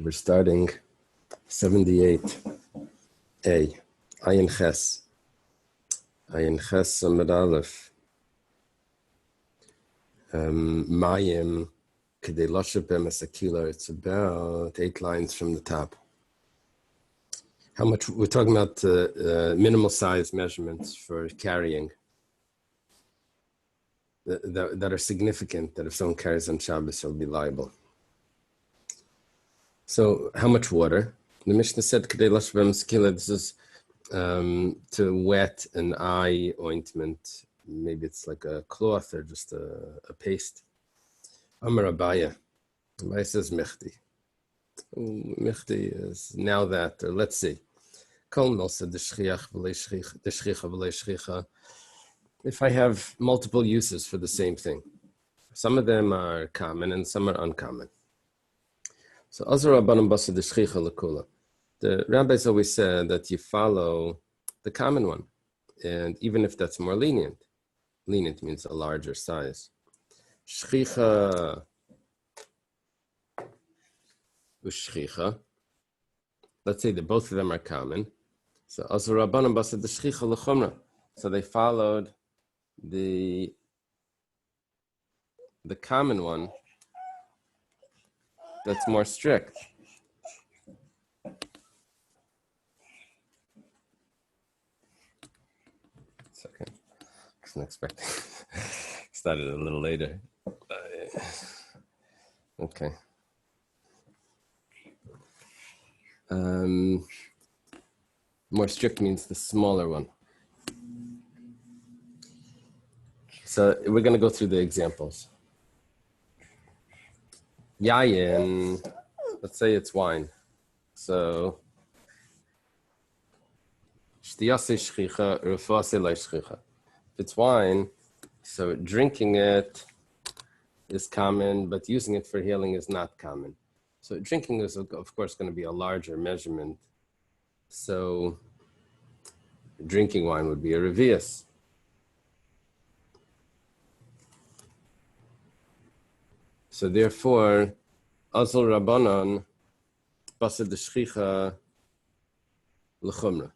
We're starting 78A, Ayin Ches Amud Aleph. Mayim Kedei Lashapem Asakila. It's about 8 lines from the top. How much we're talking about minimal size measurements for carrying that are significant, that if someone carries on Shabbos, he'll be liable. So, how much water? The Mishnah said, "Kedei lashbem skila." This is to wet an eye ointment. Maybe it's like a cloth or just a paste. Amar Abaya. Abaya says Mechti. Mechti is now that, or let's see. Kol milsa d'shchiach v'lei shchicha. If I have multiple uses for the same thing, some of them are common and some are uncommon. So, Azar Rabbanan Basa d'shchicha l'kula. The rabbis always said that you follow the common one, and even if that's more lenient means a larger size. Shchicha u'shchicha. Let's say that both of them are common. So, Azar Rabbanan Basa d'shchicha l'chumra. So they followed the common one that's more strict. Second, I wasn't expecting. Started a little later. Okay. More strict means the smaller one. So we're going to go through the examples. Yayin, let's say it's wine. So, if it's wine, so drinking it is common, but using it for healing is not common. So drinking is, of course, going to be a larger measurement. So drinking wine would be a revius. So therefore, Azal Rabbanan Basa d'shchicha l'chumra.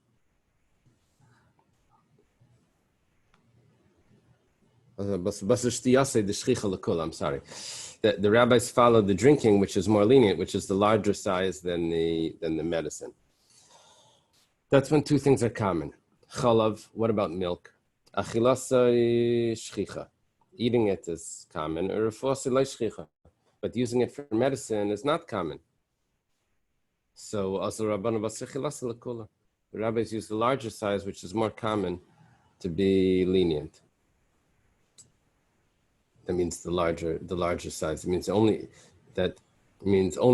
Basa shtiyase d'shchicha l'kula. I'm sorry. The rabbis follow the drinking, which is more lenient, which is the larger size than the medicine. That's when two things are common. Chalav. What about milk? Achilasa shchicha. Eating it is common, but using it for medicine is not common. So, the rabbis use the larger size, which is more common, to be lenient. That means the larger size. It means only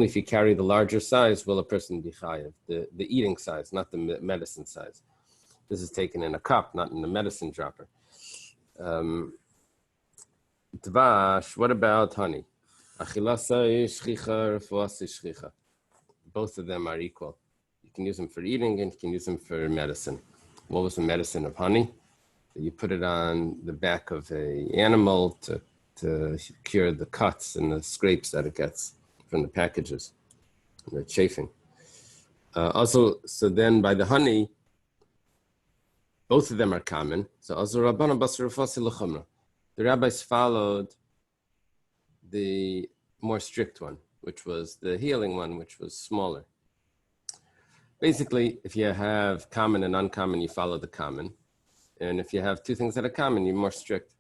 if you carry the larger size will a person be chayav. The eating size, not the medicine size. This is taken in a cup, not in the medicine dropper. Dvash, what about honey? Both of them are equal. You can use them for eating and you can use them for medicine. What was the medicine of honey? You put it on the back of an animal to cure the cuts and the scrapes that it gets from the packages, and the chafing. So then by the honey, both of them are common. So the rabbis followed the more strict one, which was the healing one, which was smaller. Basically, if you have common and uncommon, you follow the common. And if you have two things that are common, you're more strict.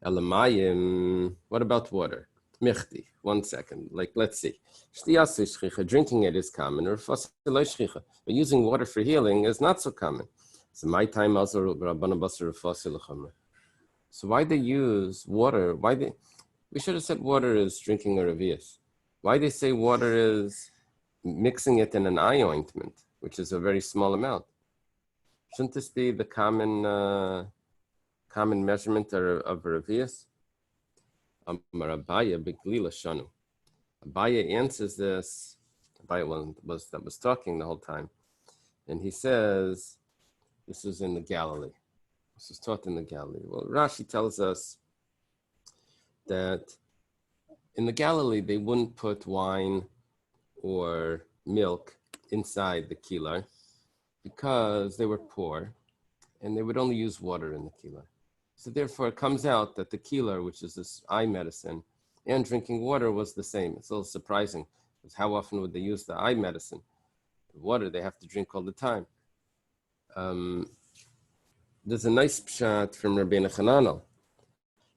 Elamayim, what about water? Michti, 1 second. Let's see. Drinking it is common, but using water for healing is not so common. So my time also. So why they use water? We should have said water is drinking a revius. Why they say water is mixing it in an eye ointment, which is a very small amount? Shouldn't this be the common measurement of a revius? Abaya b'glila shanu. Abaya answers this. Abaya was talking the whole time, and he says, this is in the Galilee. This is taught in the Galilee. Well, Rashi tells us that in the Galilee, they wouldn't put wine or milk inside the kilar because they were poor and they would only use water in the kilar. So therefore, it comes out that the kilar, which is this eye medicine, and drinking water was the same. It's a little surprising, because how often would they use the eye medicine? The water they have to drink all the time. There's a nice pshat from Rabbeinu Chananel.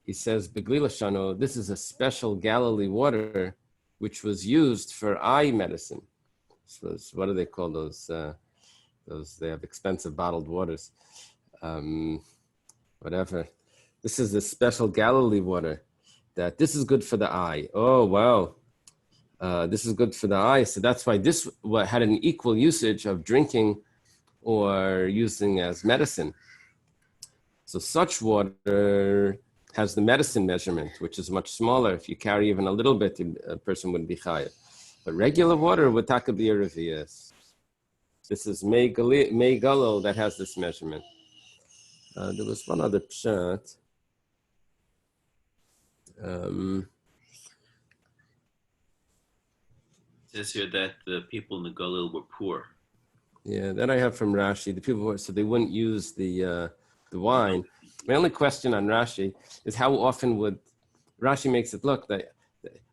He says, Beglila Shano, this is a special Galilee water which was used for eye medicine. So what do they call those? They have expensive bottled waters. Whatever. This is the special Galilee water that this is good for the eye. Oh, wow. This is good for the eye. So that's why this had an equal usage of drinking or using as medicine. So such water has the medicine measurement, which is much smaller. If you carry even a little bit, a person would be chayav. But regular water would taka be a revius. This is Mei Galil that has this measurement. There was one other pshat. It says here that the people in the Galil were poor. Yeah, that I have from Rashi. The people so they wouldn't use the wine. My only question on Rashi is how often would Rashi makes it look that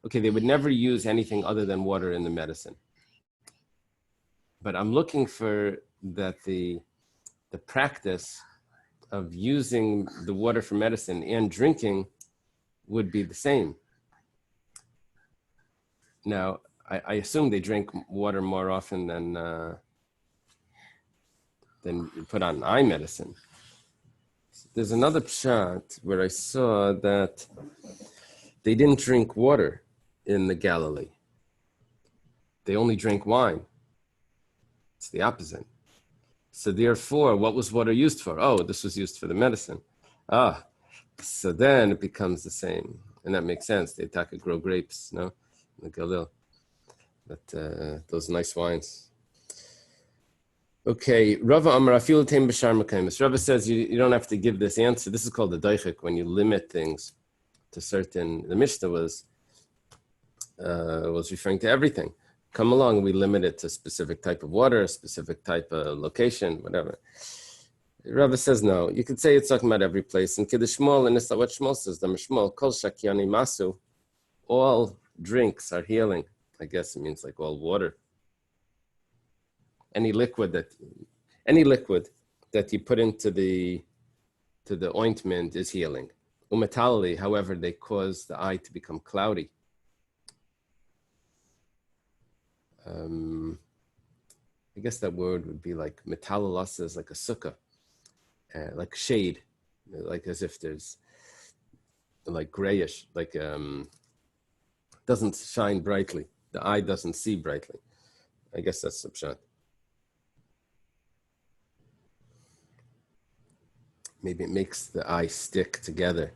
they would never use anything other than water in the medicine. But I'm looking for that the practice of using the water for medicine and drinking would be the same. Now, I assume they drink water more often than put on eye medicine. There's another pshat where I saw that they didn't drink water in the Galilee. They only drank wine. It's the opposite. So therefore, what was water used for? Oh, this was used for the medicine. So then it becomes the same. And that makes sense. They grow grapes, no? In the Galil. But those nice wines. Okay, Rava Amar Afil Teim B'Shar Mekaymis. Rava says you don't have to give this answer. This is called the daichik, when you limit things to certain. The Mishnah was referring to everything. Come along, we limit it to a specific type of water, a specific type of location, whatever. Rava says no. You could say it's talking about every place. And Kiddush Shmuel, and it's what Shmuel says. The Shmuel Kol Shakyani Masu. All drinks are healing. I guess it means like all water. Any liquid that you put into the ointment is healing. Umetalali, however, they cause the eye to become cloudy. I guess that word would be like metallalasa is like a sukkah, like shade, like as if there's like grayish, like doesn't shine brightly. The eye doesn't see brightly. I guess that's the pshat. Maybe it makes the eye stick together.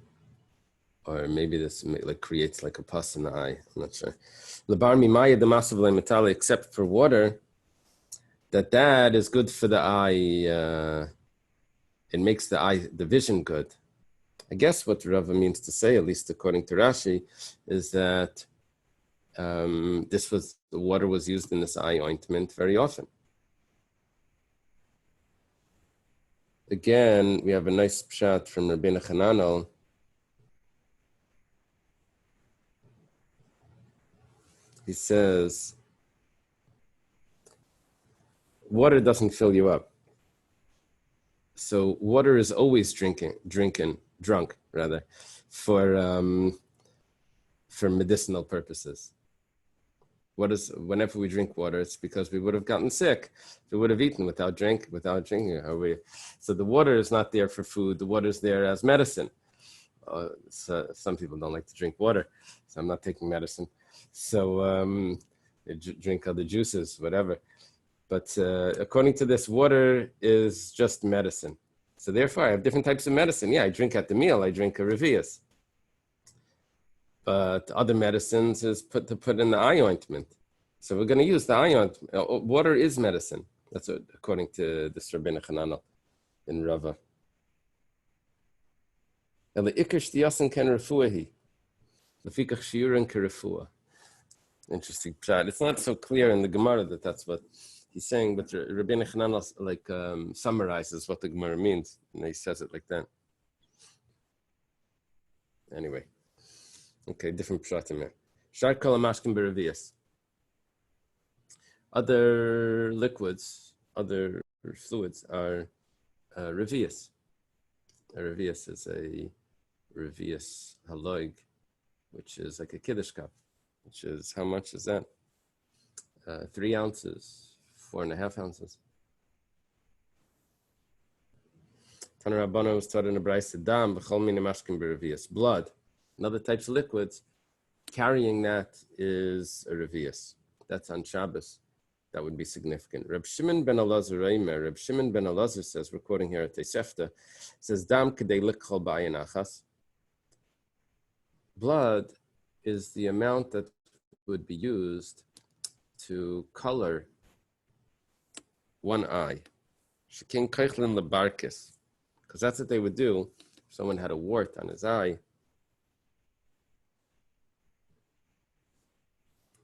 Or maybe this like creates like a pus in the eye. I'm not sure. Labar mimaya the massive metali, except for water, that is good for the eye. It makes the vision good. I guess what Rava means to say, at least according to Rashi, is that the water was used in this eye ointment very often. Again, we have a nice pshat from Rabbeinu Chananel. He says, water doesn't fill you up. So water is always drunk, for medicinal purposes. Whenever we drink water, it's because we would have gotten sick. We would have eaten without drinking. So the water is not there for food. The water is there as medicine. So some people don't like to drink water, so I'm not taking medicine. So they drink other juices, whatever. But according to this, water is just medicine. So therefore, I have different types of medicine. Yeah, I drink at the meal. I drink a revius. But other medicines is put in the eye ointment. So we're going to use the eye ointment. Water is medicine. That's what, according to this Rabbeinu Chananel in Rava. Interesting pshat. It's not so clear in the Gemara that that's what he's saying, but Rabbi Chanan summarizes what the Gemara means, and he says it like that. Anyway, okay, different pshat in there. Shar kol hamashkim b'revius. Other liquids, other fluids are revius. A revius is a revius haloig, which is like a kiddush cup, which is, how much is that? 3 ounces, 4.5 ounces. Tana Rabbana was taught in a brayse dam b'chol mina mashkim b'revius. Blood and other types of liquids, carrying that is a revius. That's on Shabbos. That would be significant. Reb Shimon ben Elazar says, we're quoting here at Tosefta, says, Dam kedei likhol b'ayin achas. Blood is the amount that would be used to color one eye. Shekin keichlin lebarkis. Because that's what they would do if someone had a wart on his eye.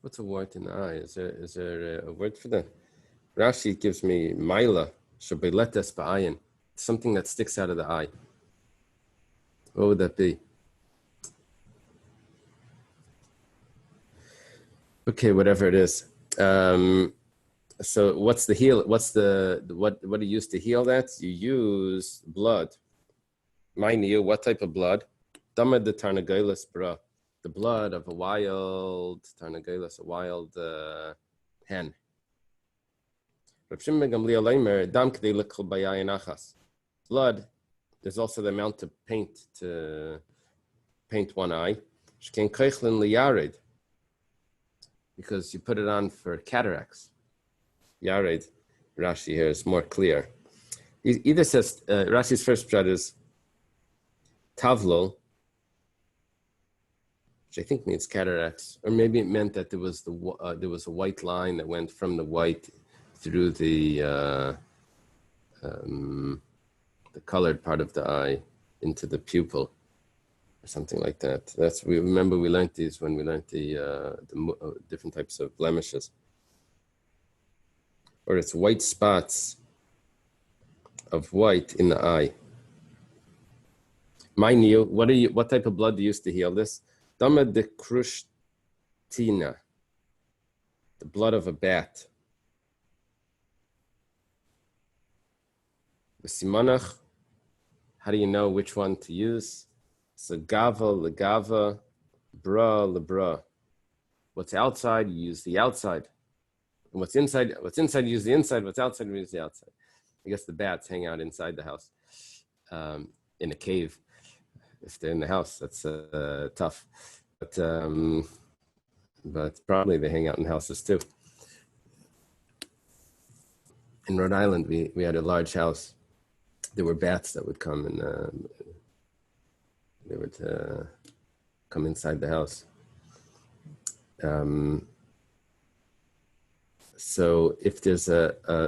What's a wart in the eye? Is there a word for that? Rashi gives me maila, shabiletes ba'ayin, something that sticks out of the eye. What would that be? Okay, whatever it is. So what's the heal? What do you use to heal that? You use blood. Mind you, what type of blood? Damad the tarnagelis bra. The blood of a wild tarnagelis, a wild hen. Blood, there's also the amount to paint one eye. Because you put it on for cataracts. Yared, Rashi here is more clear. He either says, Rashi's first pshat is tavlol, which I think means cataracts, or maybe it meant that there was a white line that went from the white through the colored part of the eye into the pupil, or something like that. We learned these when we learned the different types of blemishes. Or it's white spots of white in the eye. Mind you, what type of blood do you use to heal this? Dama de krushtina, the blood of a bat. The simanach, how do you know which one to use? So gava, legava, bra, lebra. What's outside, you use the outside. And what's inside, you use the inside. What's outside, you use the outside. I guess the bats hang out inside the house, in a cave. If they're in the house, that's tough. But probably they hang out in houses too. In Rhode Island, we had a large house. There were bats that would come and they would come inside the house. So if there's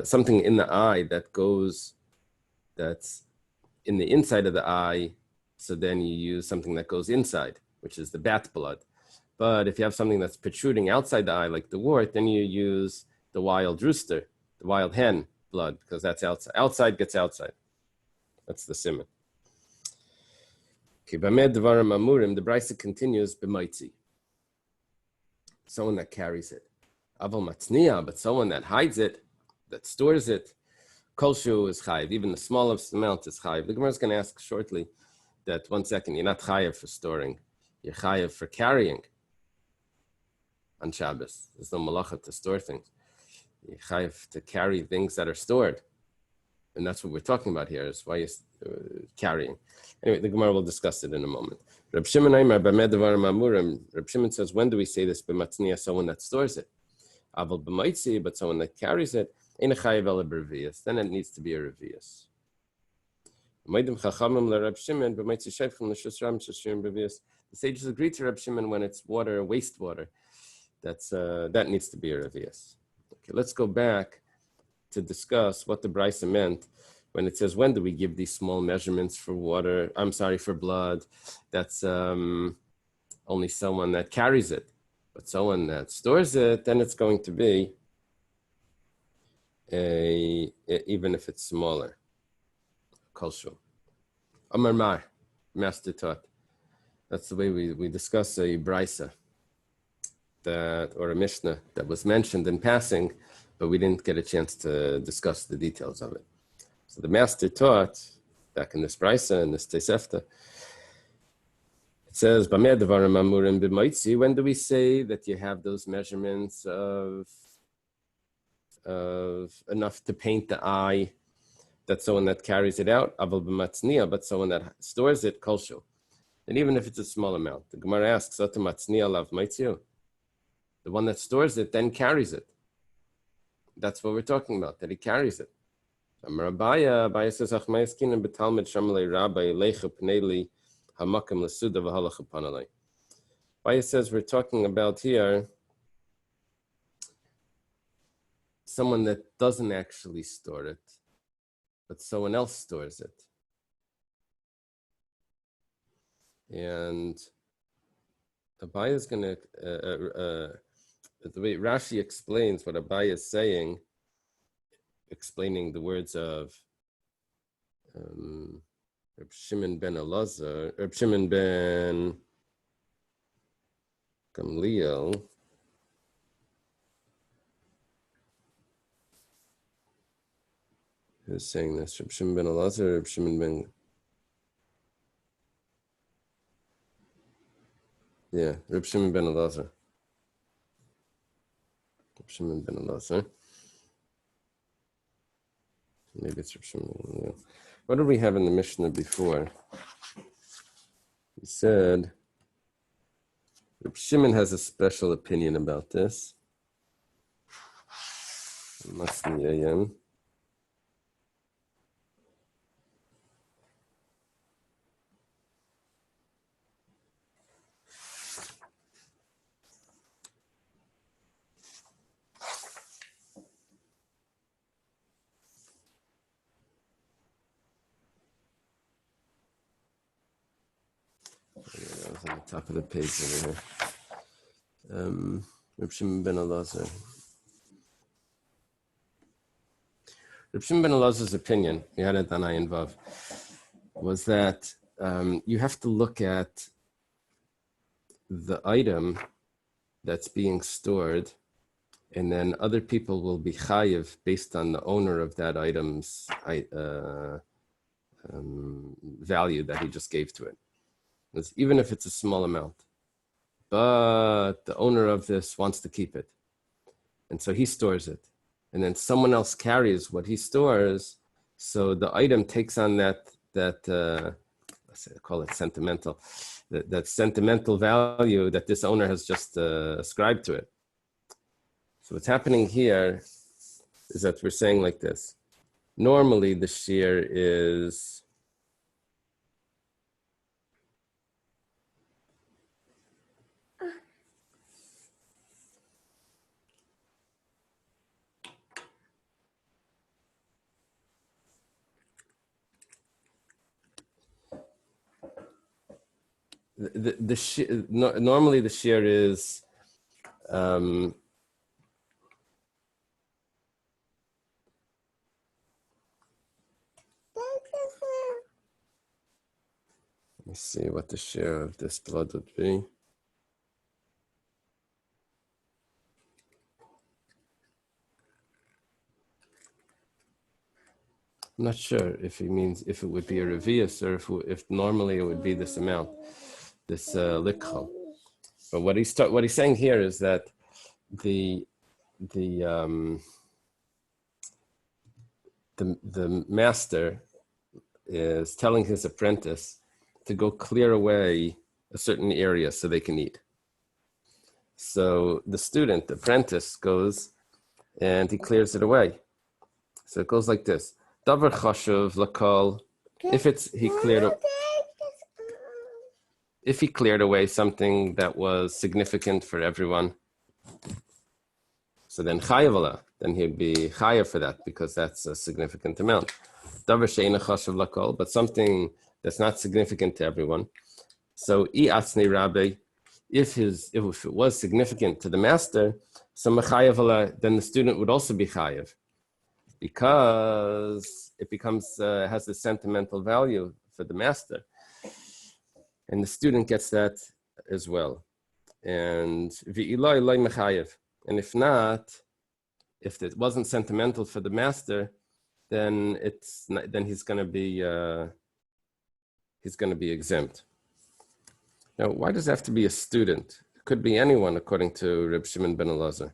something in the eye that's in the inside of the eye, so then you use something that goes inside, which is the bat blood. But if you have something that's protruding outside the eye, like the wart, then you use the wild rooster, the wild hen blood, because that's outside. Outside gets outside. That's the simon. Okay, Bamed Devarim Amurim, the Brisa continues, b'maitzi. Someone that carries it. Aval matniya, but someone that hides it, that stores it, kolshu is chayiv. Even the smallest amount is chayiv. The Gemara is going to ask shortly that 1 second, you're not chayiv for storing. You're chayiv for carrying on Shabbos. There's no malacha to store things. You're chayiv to carry things that are stored. And that's what we're talking about here, is why you're carrying. Anyway, the Gemara will discuss it in a moment. Reb Shimon says, when do we say this? B'matniya, someone that stores it. Aval b'maitzi, but someone that carries it, ein chayiv ela b'revius. Then it needs to be a revius. The sages agree to Reb Shimon when it's water, wastewater. That needs to be a revius. Okay, let's go back to discuss what the Brisa meant when it says, when do we give these small measurements for water? For blood. That's only someone that carries it. But someone that stores it, then it's going to be even if it's smaller. Kolshu. Amar Mar, master taught. That's the way we discuss a brisa or a mishnah that was mentioned in passing, but we didn't get a chance to discuss the details of it. So the master taught back in this brisa, in this Tosefta, it says, when do we say that you have those measurements of enough to paint the eye? That's someone that carries it out, but someone that stores it, kolshu. And even if it's a small amount, the Gemara asks, the one that stores it then carries it. That's what we're talking about, that he carries it. Abaya says, Abaya says we're talking about here someone that doesn't actually store it, but someone else stores it. And Abaya is going to, the way Rashi explains what Abaya is saying, explaining the words of Reb Shimon ben Elazar, Reb Shimon ben Gamliel. Who's saying this? Reb Shimon ben Elazar, Reb Shimon ben... Yeah, Reb Shimon ben Elazar. Reb Shimon ben Elazar. Maybe it's Reb Shimon. Yeah. What did we have in the Mishnah before? He said, Reb Shimon has a special opinion about this. Masniyayim. That was on the top of the page over here. Reb Shimon ben Elazar. Reb Shimon ben Elazar's opinion, we had it on Ayin Vav, was that you have to look at the item that's being stored, and then other people will be chayiv based on the owner of that item's value that he just gave to it. Even if it's a small amount, but the owner of this wants to keep it, and so he stores it, and then someone else carries what he stores, so the item takes on that let's say, call it sentimental, that sentimental value that this owner has just ascribed to it. So what's happening here is that we're saying like this. Normally the shear is normally the shear is let me see what the share of this blood would be. I'm not sure if he means if it would be a revius or if normally it would be this amount, this likhal. But what he's saying here is that the master is telling his apprentice to go clear away a certain area so they can eat. So the apprentice goes and he clears it away. So it goes like this. Davar chashuv lakal. If he cleared away something that was significant for everyone, so then chayav, then he'd be chayav for that because that's a significant amount. Davar she'ena chashuv lakal, but something that's not significant to everyone. So I atzne rabbi, if it was significant to the master, so mechayev ala, then the student would also be chayev, because it becomes has a sentimental value for the master, and the student gets that as well. And v'iloi loy mechayev, and if not, if it wasn't sentimental for the master, then he's going to be exempt. Now, why does it have to be a student? It could be anyone, according to Reb Shimon ben Elazar.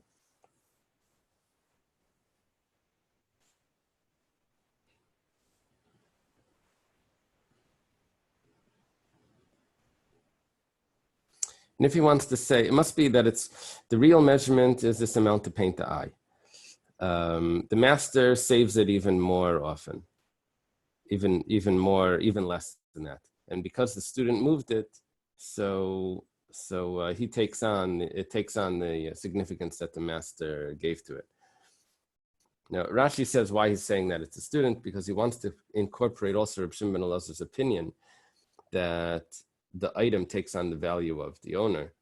And if he wants to say, it must be that the real measurement is this amount to paint the eye. The master saves it even more often, even less than that. And because the student moved it, so it takes on the significance that the master gave to it. Now, Rashi says why he's saying that it's a student, because he wants to incorporate also Reb Shimon ben Elazar's opinion that the item takes on the value of the owner.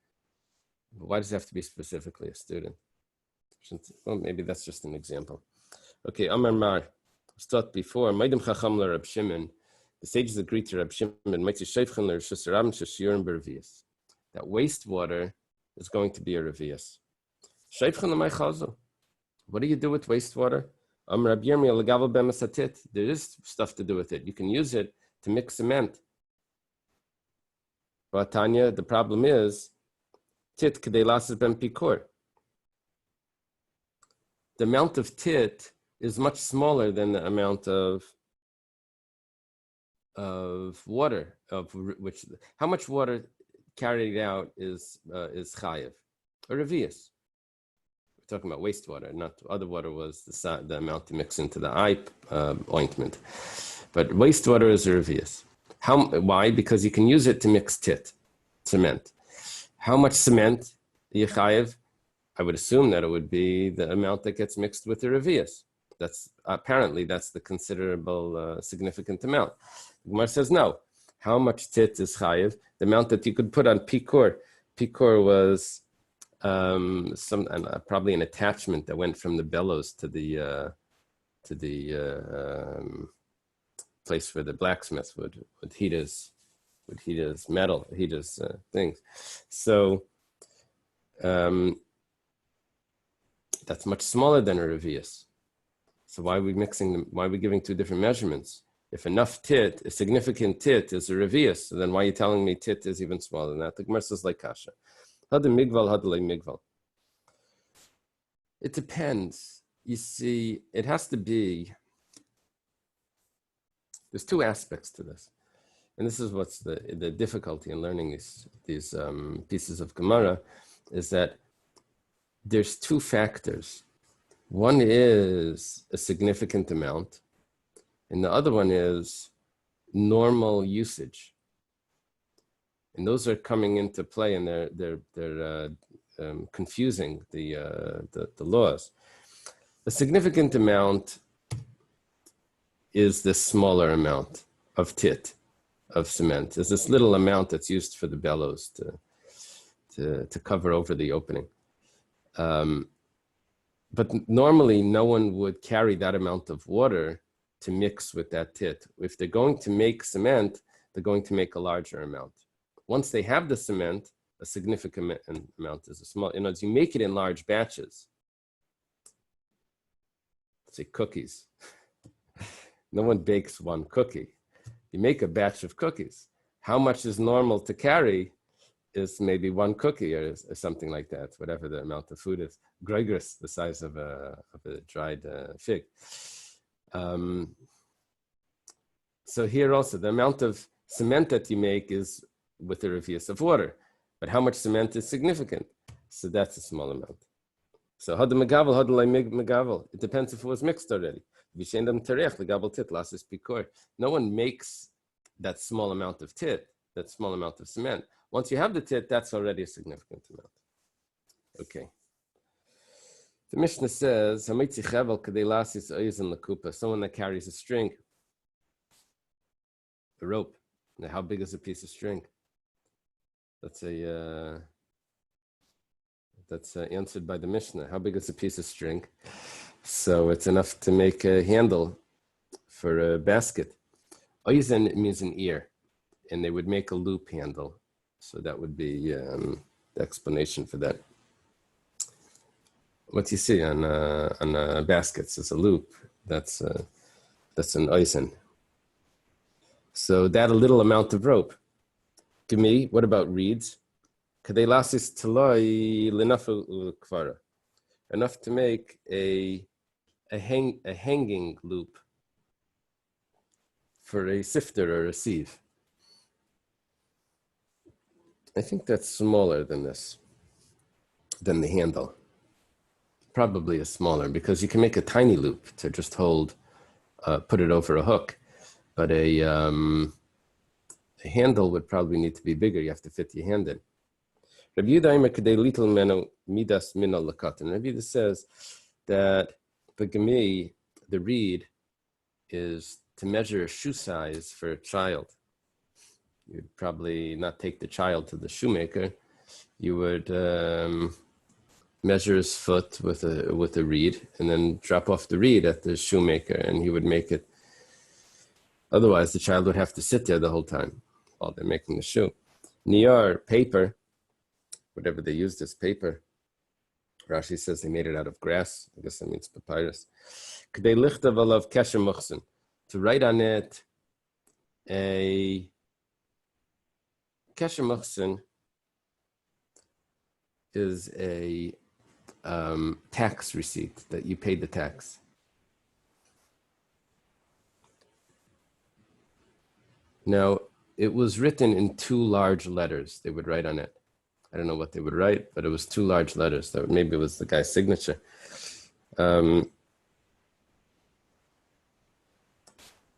But why does it have to be specifically a student? Well, maybe that's just an example. Okay, Amar Mar, was taught before, Maidim Chacham le Reb Shimon, the sages agreed to Reb Shimon, that wastewater is going to be a revius. What do you do with wastewater? There is stuff to do with it. You can use it to mix cement. But Tanya, the problem is, tit k'dei lasis ben pikur. The amount of tit is much smaller than the amount of water, how much water carried out is chayev, or revius. We're talking about wastewater, not other water was the amount to mix into the eye ointment. But wastewater is a revius. Why? Because you can use it to mix cement. How much cement chayev? I would assume that it would be the amount that gets mixed with the revius. That's the considerable, significant amount. The Gemara says no. How much tit is chayev? The amount that you could put on pikur. Pikur was probably an attachment that went from the bellows to the place where the blacksmith would heat his metal, heat his things. So that's much smaller than a revius. So why are we mixing them? Why are we giving two different measurements? If enough tit, a significant tit is a revius, so then why are you telling me tit is even smaller than that? The Gemara says like kasha. Hada migval, hada like migval. It depends. You see, it has to be. There's two aspects to this, and this is what's the difficulty in learning these pieces of Gemara, is that there's two factors. One is a significant amount, and the other one is normal usage. And those are coming into play, and they're confusing the laws. A significant amount is this smaller amount of tit, of cement. There's this little amount that's used for the bellows to cover over the opening. But normally, no one would carry that amount of water to mix with that tit. If they're going to make cement, they're going to make a larger amount. Once they have the cement, a significant amount is a small. In other words, you make it in large batches. Let's say cookies. No one bakes one cookie. You make a batch of cookies. How much is normal to carry is maybe one cookie or something like that, whatever the amount of food is. Gregris, the size of a dried fig. So here also, the amount of cement that you make is with the revius of water. But how much cement is significant? So that's a small amount. So had megavel, had megavel. It depends if it was mixed already. No one makes that small amount of tit, that small amount of cement. Once you have the tit, that's already a significant amount. Okay. The Mishnah says, someone that carries a string, a rope. Now, how big is a piece of string? Let's say That's answered by the Mishnah. How big is a piece of string? So it's enough to make a handle for a basket. Oizen means an ear, and they would make a loop handle. So that would be the explanation for that. What you see on baskets is a loop. That's an oizen. So that a little amount of rope. Give me, what about reeds? Enough to make a hanging loop for a sifter or a sieve. I think that's smaller than this, than the handle. Probably is smaller because you can make a tiny loop to just hold, put it over a hook. But a handle would probably need to be bigger. You have to fit your hand in. Rabbi Yehuda says that the reed is to measure a shoe size for a child. You'd probably not take the child to the shoemaker. You would measure his foot with a reed and then drop off the reed at the shoemaker, and he would make it. Otherwise, the child would have to sit there the whole time while they're making the shoe. Niyar, paper, whatever they used as paper. Rashi says they made it out of grass. I guess that means papyrus. To write on it a kesher muchsin is a tax receipt that you paid the tax. Now, it was written in 2 large letters. They would write on it. I don't know what they would write, but it was 2 large letters. That maybe it was the guy's signature.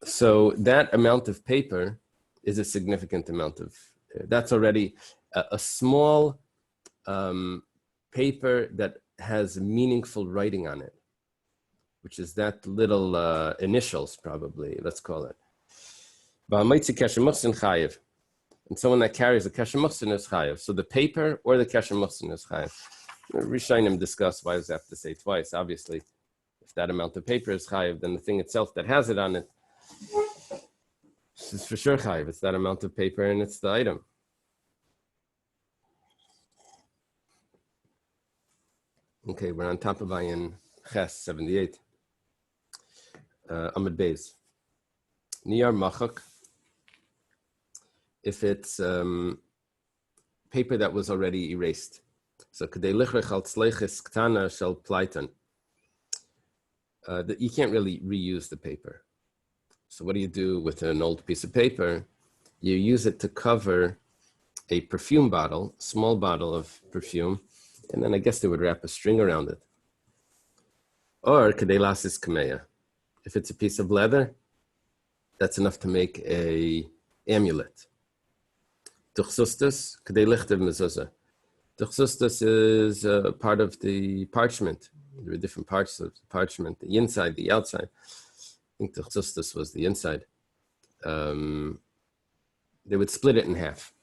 So that amount of paper is a significant amount of. That's already a small paper that has meaningful writing on it, which is that little initials, probably. Let's call it. And someone that carries a kesher muchsin is chayev. So the paper or the kesher muchsin is chayev. Rishonim discuss why does that have to say twice. Obviously, if that amount of paper is chayev, then the thing itself that has it on it is for sure chayev. It's that amount of paper and it's the item. Okay, we're on top of Ayin Ches 78. Amud Beis. Niyar machak. If it's paper that was already erased. So you can't really reuse the paper. So what do you do with an old piece of paper? You use it to cover a perfume bottle, small bottle of perfume, and then I guess they would wrap a string around it. Or kedelasis kameya. If it's a piece of leather, that's enough to make a amulet. Duchsustus, kedei lichtev mezuzah. Duchsustus is part of the parchment. There are different parts of the parchment, the inside, the outside. I think duchsustus was the inside. They would split it in half.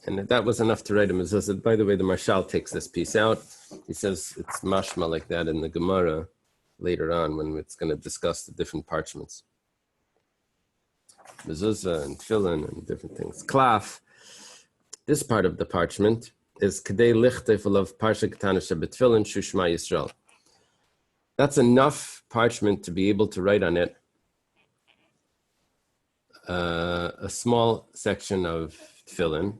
And that was enough to write a mezuzah. By the way, the Marshal takes this piece out. He says it's mashma like that in the Gemara later on when it's going to discuss the different parchments. Mezuzah and tefillin and different things. Klaf. This part of the parchment is Kedei Lichtev of Parsha Ketana Shebetfilin Shushma Yisrael. That's enough parchment to be able to write on it a small section of tefillin,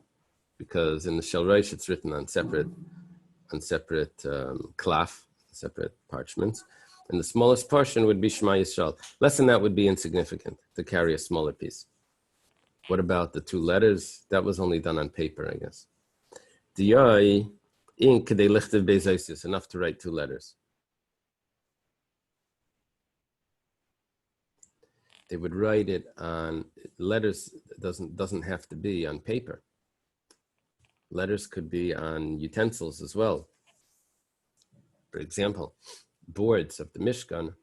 because in the Shel Rosh it's written on separate klaf, separate parchments, and the smallest portion would be Shema Yisrael. Less than that would be insignificant to carry a smaller piece. What about the 2 letters? That was only done on paper, I guess. Diyai in kedei lichtev bezaisis, enough to write 2 letters. They would write it on letters. Doesn't have to be on paper. Letters could be on utensils as well. For example, boards of the Mishkan.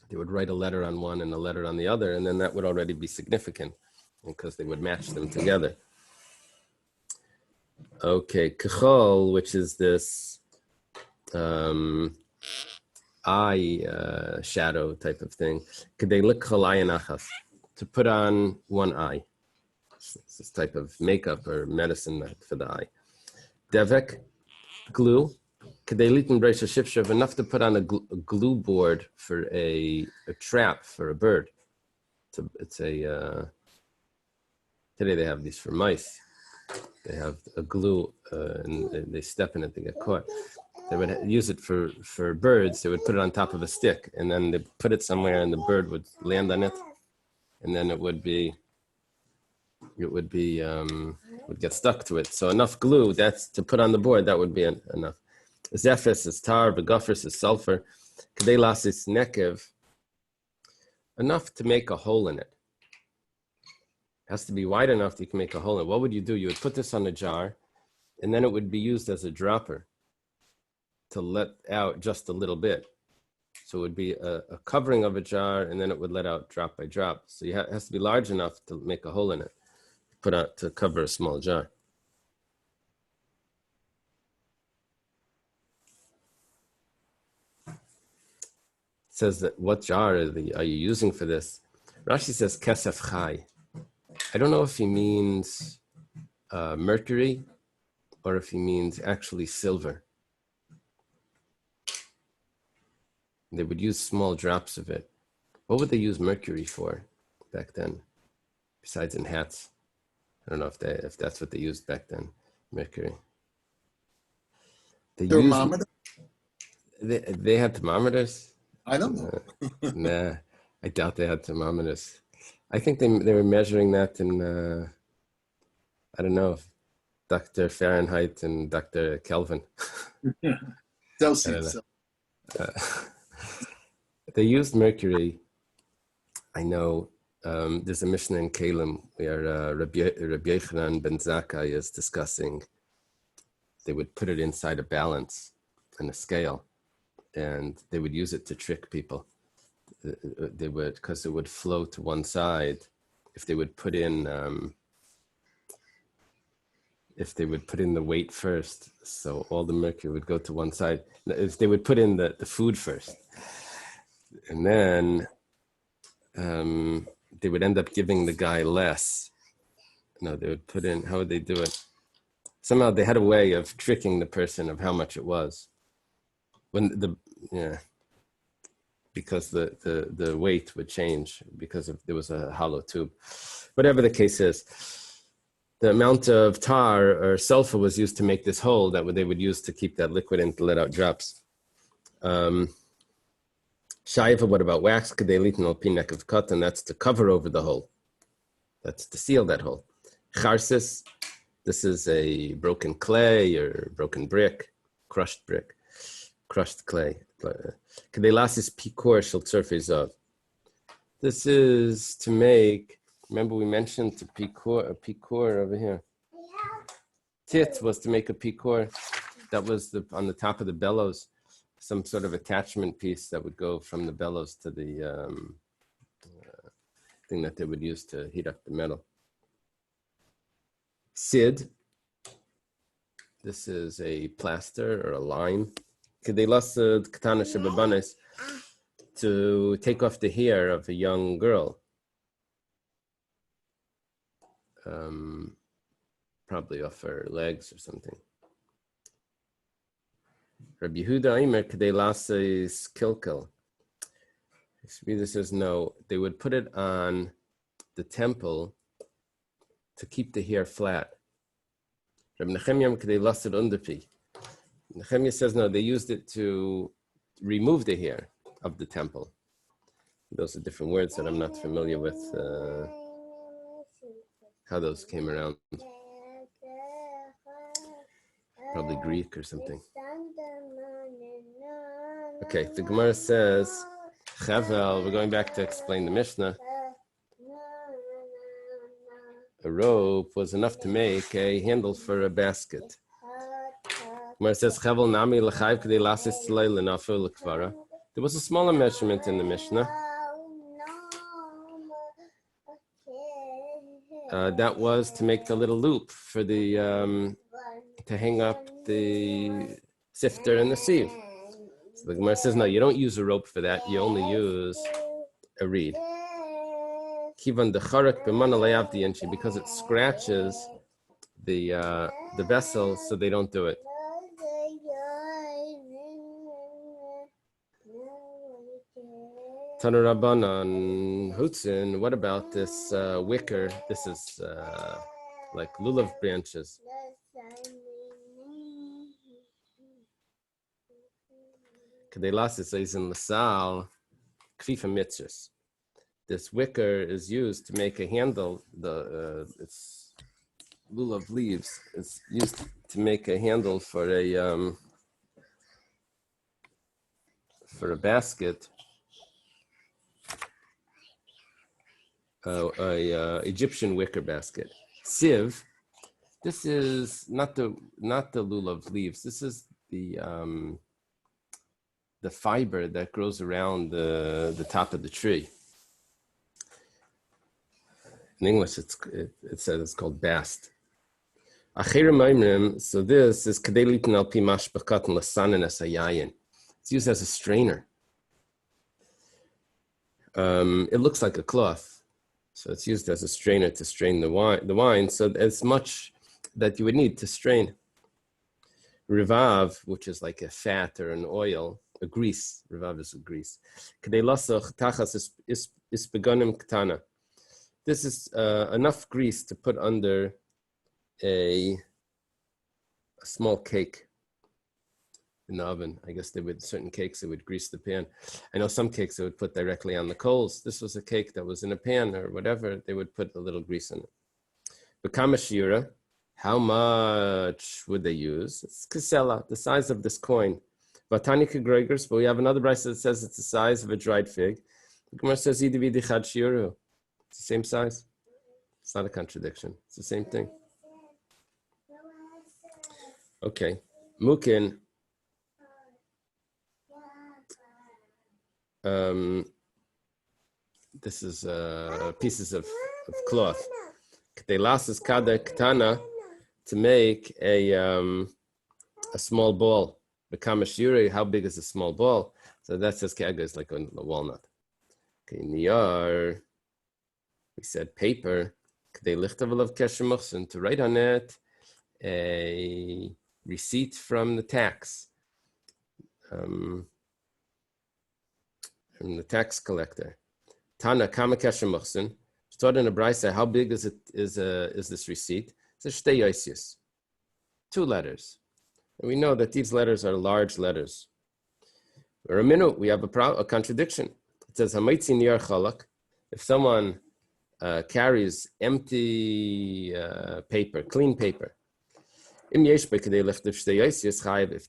They would write a letter on one and a letter on the other, and then that would already be significant because they would match them together. Okay, kachol, which is this eye shadow type of thing. Kedei likhol ayin achas, to put on one eye. It's this type of makeup or medicine for the eye. Devek, glue. Kedei litin breisha shipshav, enough to put on a glue board for a trap for a bird. Today they have these for mice. They have a glue and they step in it, they get caught. They would use it for birds. They would put it on top of a stick, and then they put it somewhere, and the bird would land on it, and then it would get stuck to it. So enough glue that's to put on the board, that would be enough. Zephys is tar, begafris is sulfur, kadelas is nekev, enough to make a hole in it. It has to be wide enough that you can make a hole in it. What would you do? You would put this on a jar, and then it would be used as a dropper to let out just a little bit. So it would be a covering of a jar, and then it would let out drop by drop. So it has to be large enough to make a hole in it, put out to cover a small jar. It says that what jar are you using for this? Rashi says kesef chai. I don't know if he means mercury or if he means actually silver. They would use small drops of it. What would they use mercury for back then, besides in hats? I don't know if that's what they used back then, mercury. Thermometer? They had thermometers? I don't know. Nah, I doubt they had thermometers. I think they were measuring that in, I don't know, Dr. Fahrenheit and Dr. Kelvin. Celsius. They used mercury. I know there's a Mishnah in Kalim where Rabbi Yochanan ben Zakkai is discussing. They would put it inside a balance and a scale, and they would use it to trick people. They would, because it would flow to one side. If they would put in the weight first, so all the mercury would go to one side. If they would put in the food first, and then they would end up giving the guy less. No, they would put in, how would they do it? Somehow they had a way of tricking the person of how much it was. Because the weight would change because there was a hollow tube. Whatever the case is, the amount of tar or sulfur was used to make this hole that they would use to keep that liquid in to let out drops. Shaiva, what about wax? Kedelitin alpinek of cotton, that's to cover over the hole. That's to seal that hole. Charsis, this is a broken clay or broken brick, crushed clay. Kedelasis pikor shel tzurfei. This is to make, remember we mentioned a pikor over here. Tit was to make a pikor. That was on the top of the bellows, some sort of attachment piece that would go from the bellows to the thing that they would use to heat up the metal. Sid, this is a plaster or a lime. To take off the hair of a young girl. Probably off her legs or something. Rabbi Yehuda Aimer Kedelas Kilkel. This says no, they would put it on the temple to keep the hair flat. Rabbi Nechemia Kedelas Underpi. Nehemiah says no, they used it to remove the hair of the temple. Those are different words that I'm not familiar with how those came around. Probably Greek or something. Okay, the Gemara says, Chavel, we're going back to explain the Mishnah. A rope was enough to make a handle for a basket. Where it says Chavel Nami L'chayv K'dei Lasis Tzlei L'Nafel L'Kvara. There was a smaller measurement in the Mishnah. That was to make the little loop for the to hang up the sifter and the sieve. So the Gemara says, no, you don't use a rope for that. You only use a reed. Kivan decharak b'mana layavdi yanchi, because it scratches the vessel, so they don't do it. Tanurabanan Hutzin, what about this wicker? This is like lulav branches. Kadelas says in Lasal, kfifa mitzvahs. This wicker is used to make a handle. It's lulav leaves. It's used to make a handle for a basket. Egyptian wicker basket. Sieve. This is not the lulav leaves. This is the fiber that grows around the top of the tree. In English, it says it's called bast. So this is it's used as a strainer. It looks like a cloth, so it's used as a strainer to strain the wine. So as much that you would need to strain. Rivav, which is like a fat or an oil, a grease. Rivav is a grease. This is enough grease to put under a small cake in the oven. I guess certain cakes, they would grease the pan. I know some cakes they would put directly on the coals. This was a cake that was in a pan or whatever. They would put a little grease in it. B'kamashira, how much would they use? It's kasela, the size of this coin. Vatanika Gregors, but we have another brisa that says it's the size of a dried fig. The Gemara says Idivi Chad Shiuru. It's the same size. It's not a contradiction. It's the same thing. Okay. Mukin. This is pieces of cloth. Ktelas kada ktana, to make a small ball. The kamashiri, how big is a small ball? So that says kega is like a walnut. Okay, niyar. We said paper. To write on it a receipt from the tax, from the tax collector. Tana kama kesher muchsin. Started in a brisa. How big is it? Is this receipt? It's a shtei yosyis, 2 letters. And we know that these letters are large letters. For a minute, we have a contradiction. It says hamaitzi niyar chalak. If someone carries empty paper, clean paper. If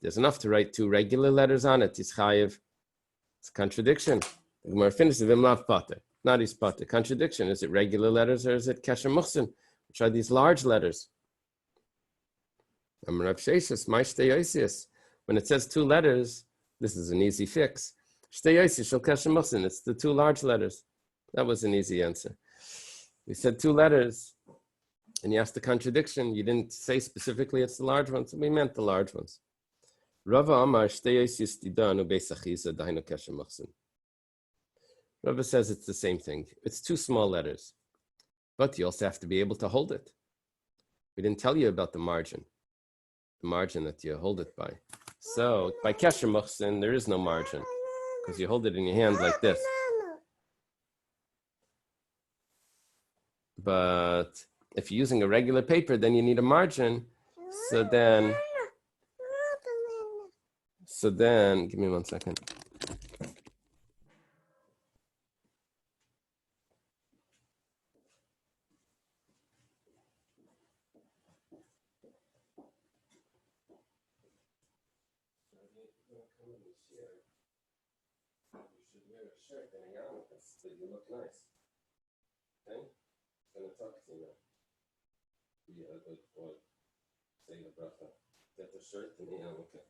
there's enough to write 2 regular letters on it, it's chayiv. It's a contradiction. The Gemara finishes vim lav pater, not is pater. Contradiction. Is it regular letters or is it kesher muchsin, which are these large letters? When it says 2 letters, this is an easy fix. It's the 2 large letters. That was an easy answer. We said 2 letters, and you asked the contradiction. You didn't say specifically it's the large ones. We meant the large ones. Rava Amar Rava says it's the same thing. It's 2 small letters, but you also have to be able to hold it. We didn't tell you about the margin that you hold it by. So by kesher muchsin, there is no margin because you hold it in your hand like this. But if you're using a regular paper, then you need a margin. So then, give me 1 second. You look nice. Okay? I'm going to talk to you now. Be a good boy. Say the bracha. Get the shirt and the okay.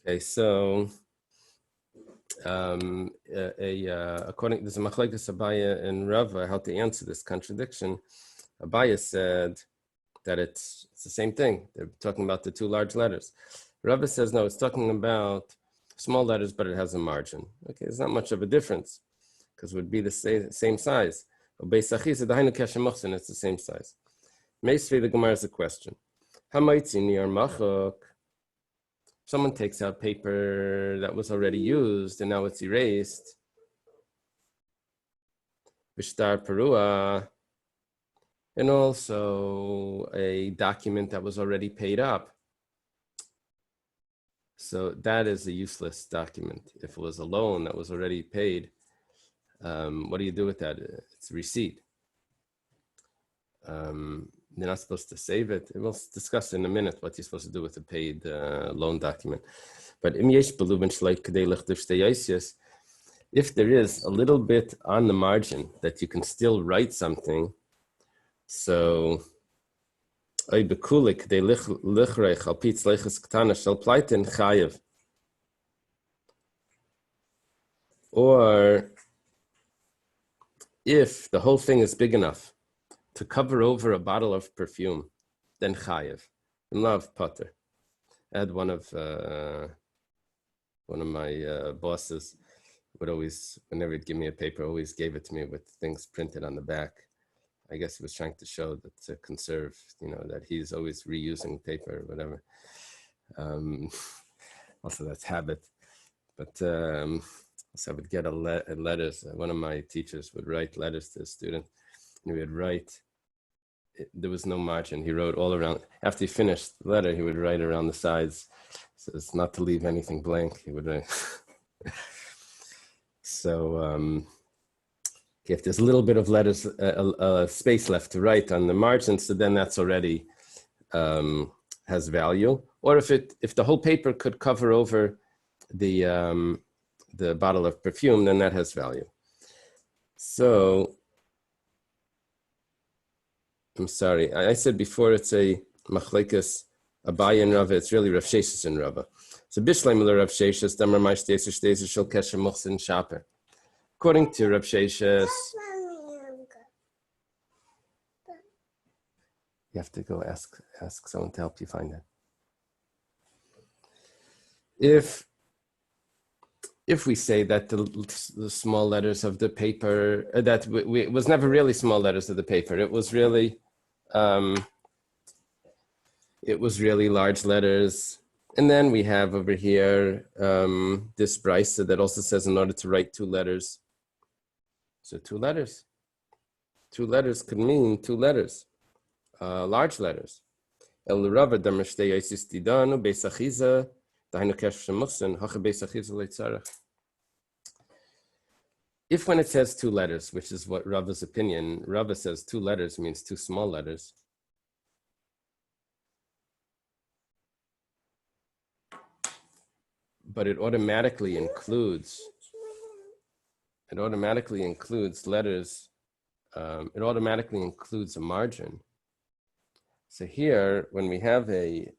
Okay, so according there's a machlekes Abaya and Rava how to answer this contradiction. Abaya said that it's the same thing. They're talking about the two large letters. Rava says no, it's talking about small letters, but it has a margin. Okay, there's not much of a difference because it would be the same size. It's the same size. Meisvei, the Gemara is a question. Someone takes out paper that was already used and now it's erased. Bishtar Perua. And also a document that was already paid up. So that is a useless document. If it was a loan that was already paid, what do you do with that? It's a receipt. You're not supposed to save it. We'll discuss in a minute what you're supposed to do with a paid loan document. But if there is a little bit on the margin that you can still write something, so or if the whole thing is big enough to cover over a bottle of perfume, then chayev. In love potter. I had one of my bosses would always, whenever he'd give me a paper, always gave it to me with things printed on the back. I guess he was trying to show that to conserve, that he's always reusing paper or whatever. Also, that's habit. But so I would get letters. One of my teachers would write letters to a student. And he would write, there was no margin. He wrote all around. After he finished the letter, he would write around the sides. So it's not to leave anything blank. He would write. So if there's a little bit of letters, space left to write on the margin, so then that's already has value. Or if the whole paper could cover over the bottle of perfume, then that has value. So I'm sorry, I said before it's a machlekes Abaya and Rava. It's really Rav Sheshes and Rava. So Bishleim le Rav Sheshes Damar Ma'ashteser Shteser Shel Kesher Muchsin Shaper. According to Rav Sheshes, you have to go ask someone to help you find that. If we say that the small letters of the paper, that it was never really small letters of the paper, it was really large letters. And then we have over here this brisa that also says in order to write two letters. So two letters could mean two letters, large letters. El Rava damer shtei yaisis tidanu beisachiza. If when it says two letters, which is what Rava's opinion, Rava says two letters means two small letters. But it automatically includes letters. It automatically includes a margin. So here, when we have a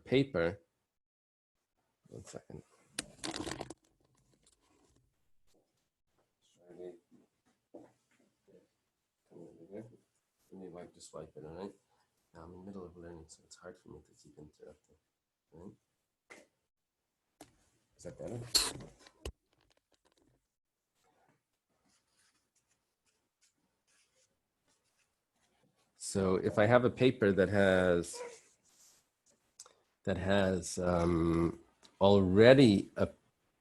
paper, 1 second. Let me just wipe it, all right? Now I'm in the middle of learning, so it's hard for me to keep interrupting. Right? Is that better? So if I have a paper that has already a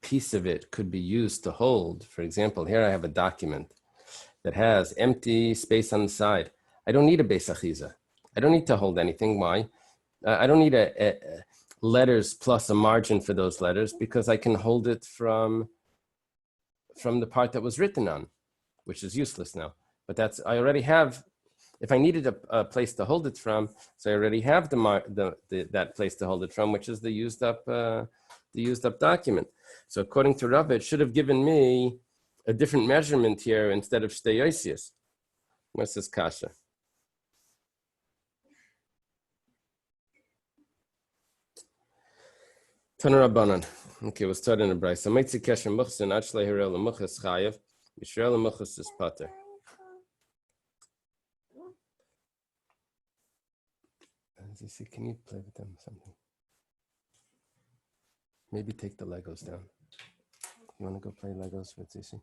piece of it could be used to hold. For example, here I have a document that has empty space on the side. I don't need a beis achiza. I don't need to hold anything. Why? I don't need a letters plus a margin for those letters because I can hold it from the part that was written on, which is useless now. But I already have. If I needed a place to hold it from, so I already have that place to hold it from, which is the used up document. So according to Rava, it should have given me a different measurement here instead of shtei yoisius. What's this kasha? Tana Rabbanan. Okay, we'll start in the Bryce. So, Maitzi Keshem Muchsin, Achle Hirel Muchas Chayev, Yisrael Muchas is Pater. Zizi, can you play with them something? Maybe take the Legos down. You want to go play Legos with Zizi?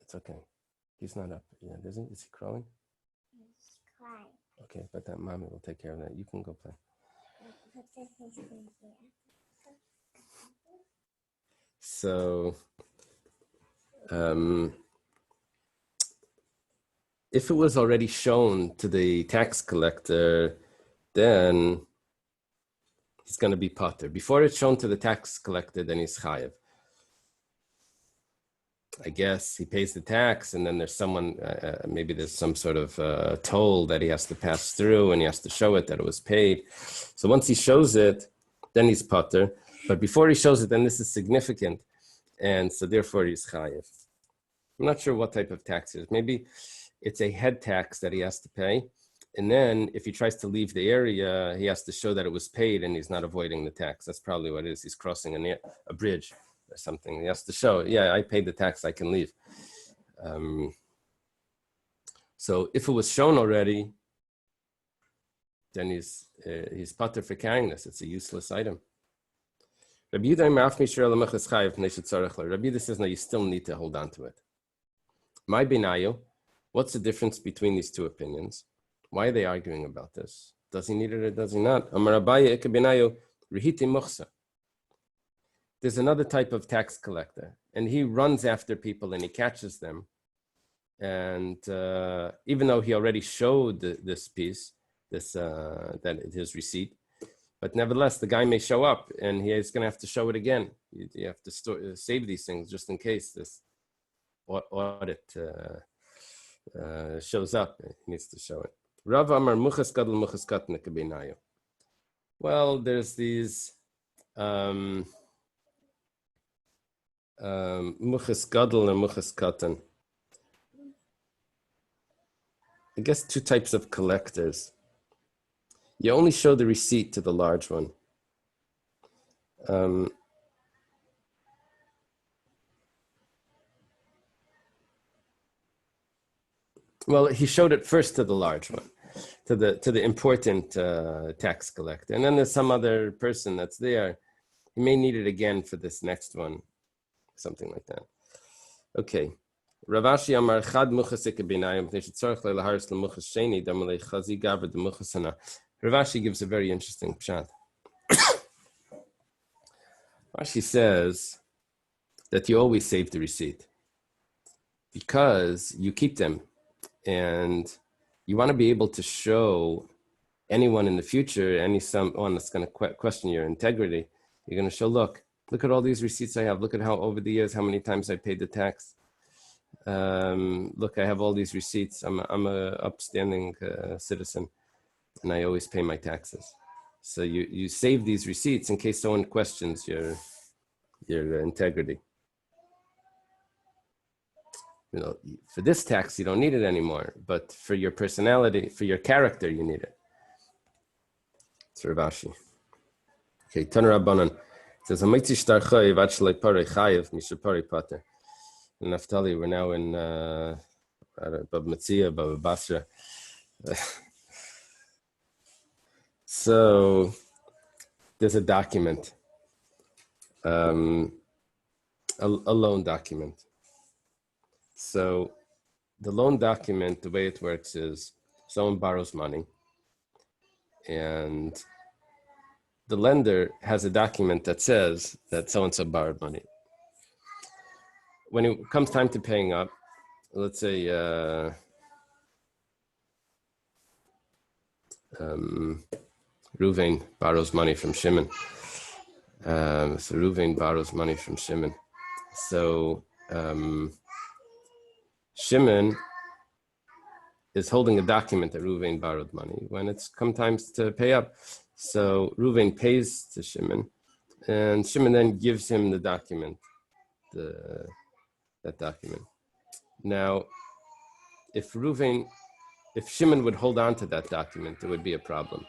It's okay. He's not up yet, is he? Is he crawling? He's crying. Okay, but that mommy will take care of that. You can go play. So, if it was already shown to the tax collector, then he's going to be pater. Before it's shown to the tax collector, then he's chayev. I guess he pays the tax, and then there's someone, maybe there's some sort of toll that he has to pass through, and he has to show it that it was paid. So once he shows it, then he's pater. But before he shows it, then this is significant, and so therefore he's chayev. I'm not sure what type of tax it is. Maybe it's a head tax that he has to pay, and then if he tries to leave the area, he has to show that it was paid, and he's not avoiding the tax. That's probably what it is. He's crossing a bridge or something. He has to show, yeah, I paid the tax, I can leave. So if it was shown already, then he's pater for carrying this. It's a useless item. Rabbi Yehuda says, no, you still need to hold on to it. My binayu, what's the difference between these two opinions? Why are they arguing about this? Does he need it or does he not? Amar Abaye ike binayu rihiti muchsa. There's another type of tax collector, and he runs after people and he catches them. And even though he already showed this piece, that his receipt, but nevertheless, the guy may show up and he's going to have to show it again. You have to save these things just in case this audit shows up. He needs to show it. Rav Amar Muchas Gadol Muchas Katan Kabinayu. Well, there's these Muchas Gadol and Muchas Katan. I guess two types of collectors. You only show the receipt to the large one. Well, he showed it first to the large one, to the important tax collector, and then there's some other person that's there. He may need it again for this next one, something like that. Okay. Ravashi Amar Chad Muchas Ikabinayim Tzorch Leharis Lemuchas Sheni Damalei Chazi Gavra de Muchasana. Ravashi gives a very interesting pshat. Rashi says that you always save the receipt because you keep them, and you want to be able to show anyone in the future, someone that's going to question your integrity. You're going to show, look at all these receipts I have. Look at how over the years, how many times I paid the tax. Look, I have all these receipts. I'm a upstanding citizen, and I always pay my taxes. So you save these receipts in case someone questions your integrity. You know, for this tax, you don't need it anymore, but for your personality, for your character, you need it. It's Ravashi. Okay, Tanur Rabbanan says, "Hamitzi shtar chayiv achlei parei chayiv mishapari pater." In Naphtali, we're now in Bab Metzia, Bab Basra. So there's a document, a loan document. So the loan document, the way it works is someone borrows money, and the lender has a document that says that so-and-so borrowed money. When it comes time to paying up, let's say Reuven borrows money from Shimon. So Reuven borrows money from Shimon. So Shimon is holding a document that Reuven borrowed money when it's come times to pay up. So Reuven pays to Shimon, and Shimon then gives him the document, that document. Now, if Shimon would hold on to that document, there would be a problem.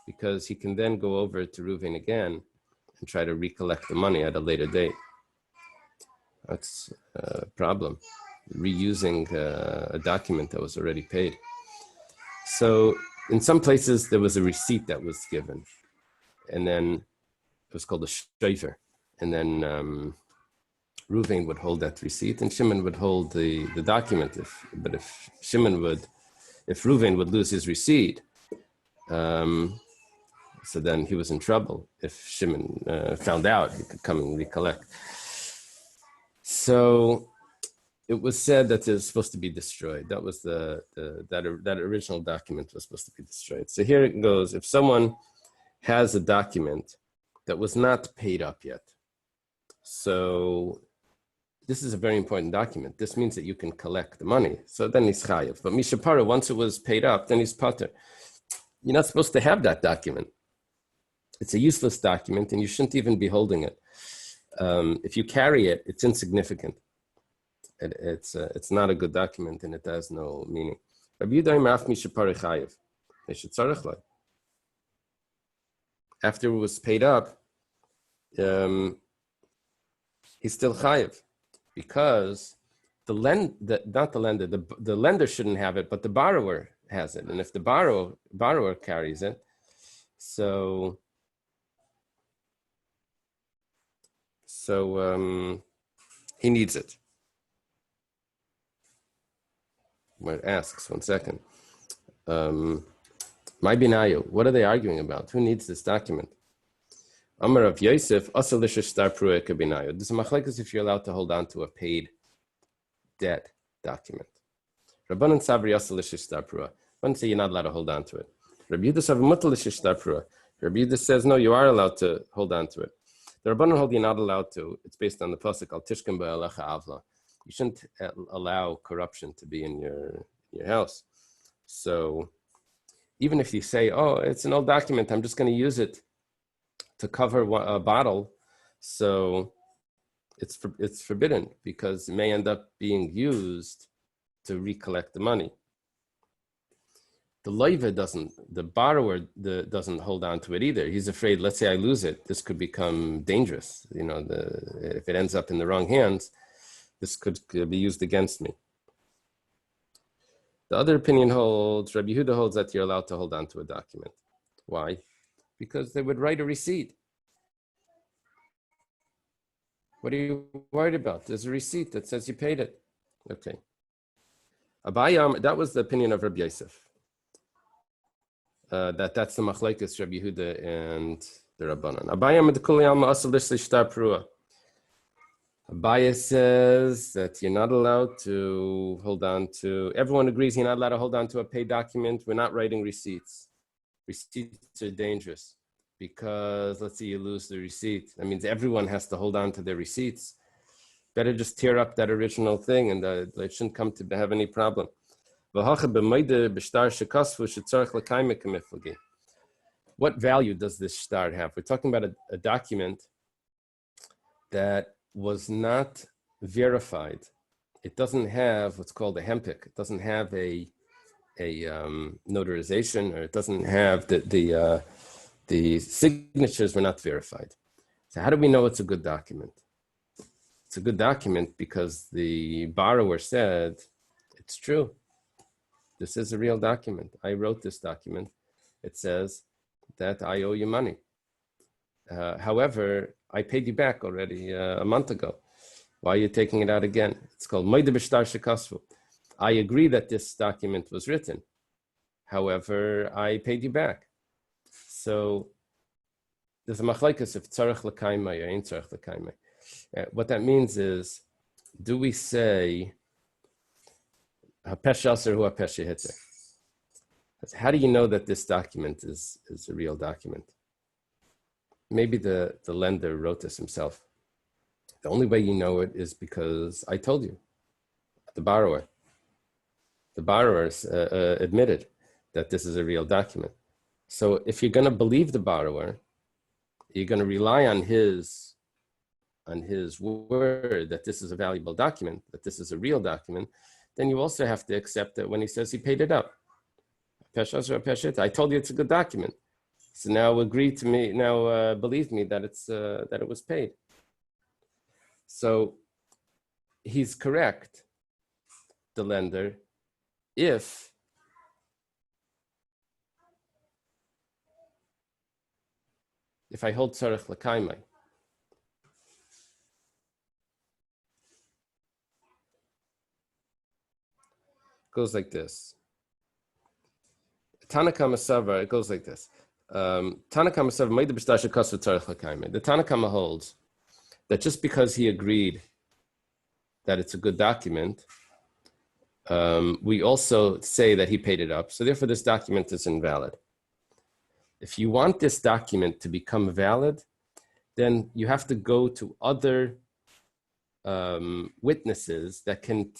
because he can then go over to Reuven again and try to recollect the money at a later date. That's a problem, reusing a document that was already paid. So in some places, there was a receipt that was given, and then it was called a shayfer. And then Reuven would hold that receipt, and Shimon would hold the document. If Reuven would lose his receipt, so then he was in trouble. If Shimon found out, he could come and recollect. So it was said that it was supposed to be destroyed. That was that original document was supposed to be destroyed. So here it goes. If someone has a document that was not paid up yet, so this is a very important document. This means that you can collect the money. So then he's chayav. But mishapara, once it was paid up, then he's pater. You're not supposed to have that document. It's a useless document, and you shouldn't even be holding it. If you carry it, it's insignificant. It's not a good document, and it has no meaning. After it was paid up, he's still chayiv, because the lender shouldn't have it, but the borrower has it. And if the borrower carries it, so he needs it. Well, it asks, 1 second. My binayu, what are they arguing about? Who needs this document? Amar of Yosef, asal l'shtar prua kabinayu. This is machlekes if you're allowed to hold on to a paid debt document. Rabbanan sabri asal l'shtar prua. One say you're not allowed to hold on to it. Rabbi Yehuda sav mutal l'shtar prua. Rabbi Yehuda says no, you are allowed to hold on to it. The Rabbanan hold you're not allowed to. It's based on the pasuk al tishkem ba'alecha avla. You shouldn't allow corruption to be in your house. So even if you say, oh, it's an old document, I'm just going to use it to cover a bottle, so it's forbidden, because it may end up being used to recollect the money. The borrower doesn't hold on to it either. He's afraid, let's say I lose it, this could become dangerous. If it ends up in the wrong hands, this could be used against me. The other opinion holds, Rabbi Yehuda holds that you're allowed to hold on to a document. Why? Because they would write a receipt. What are you worried about? There's a receipt that says you paid it. Okay. Abayam, that was the opinion of Rabbi Yosef. That's the machlekes Rabbi Yehuda and the Rabbanan. Abayam edkuliyam asal l'shtar prua. Abaya says that you're not allowed to hold on to, everyone agrees you're not allowed to hold on to a paid document. We're not writing receipts. Receipts are dangerous, because let's say you lose the receipt. That means everyone has to hold on to their receipts. Better just tear up that original thing, and it shouldn't come to have any problem. What value does this shtar have? We're talking about a document that was not verified. It doesn't have what's called a hempik. It doesn't have a notarization, or it doesn't have the signatures were not verified. So how do we know it's a good document? It's a good document because the borrower said, it's true. This is a real document. I wrote this document. It says that I owe you money. However, I paid you back already a month ago. Why are you taking it out again? It's called Moide B'Shtar Shekasvu. I agree that this document was written. However, I paid you back. So there's a machlekes if tzarech l'kaimai or ain't tzarech l'kaimai. What that means is, do we say hapesh aser hu hapesh hitzer? How do you know that this document is a real document? Maybe the lender wrote this himself. The only way you know it is because I told you. The borrower admitted that this is a real document. So if you're going to believe the borrower, you're going to rely on his word that this is a valuable document, that this is a real document, then you also have to accept that when he says he paid it up. I told you it's a good document. So now agree to me. Now believe me that that it was paid. So he's correct, the lender, if I hold tzarech l'kaimai. Goes like this. Tanakama Sava, it goes like this. Tanakama Sava, Maida B'Shtasha Kasva Tzarech L'Kaimai. The Tanakama holds that just because he agreed that it's a good document, we also say that he paid it up. So therefore, this document is invalid. If you want this document to become valid, then you have to go to other witnesses that can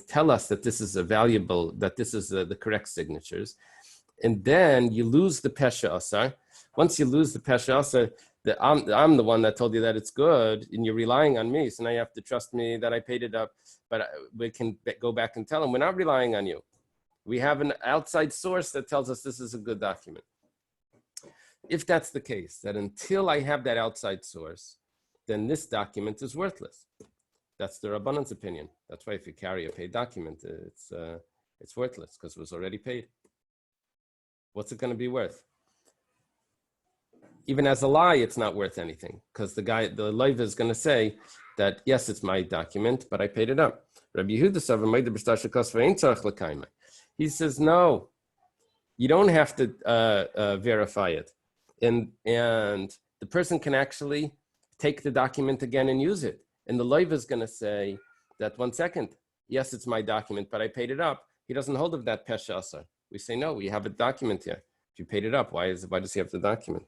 tell us that this is a valuable, that this is the correct signatures, and then you lose the pesha asar. Once you lose the pesha asar, I'm the one that told you that it's good, and you're relying on me. So now you have to trust me that I paid it up. But we can go back and tell them we're not relying on you. We have an outside source that tells us this is a good document. If that's the case, that until I have that outside source, then this document is worthless. That's the Rabbanan's opinion. That's why if you carry a paid document, it's worthless because it was already paid. What's it going to be worth? Even as a lie, it's not worth anything because the loiva is going to say that, yes, it's my document, but I paid it up. Rabbi Yehuda he says, no, you don't have to verify it. And the person can actually take the document again and use it. And the loiva is going to say that, 1 second, yes, it's my document, but I paid it up. He doesn't hold of that pesha asar. We say, no, we have a document here. If you paid it up, why does he have the document?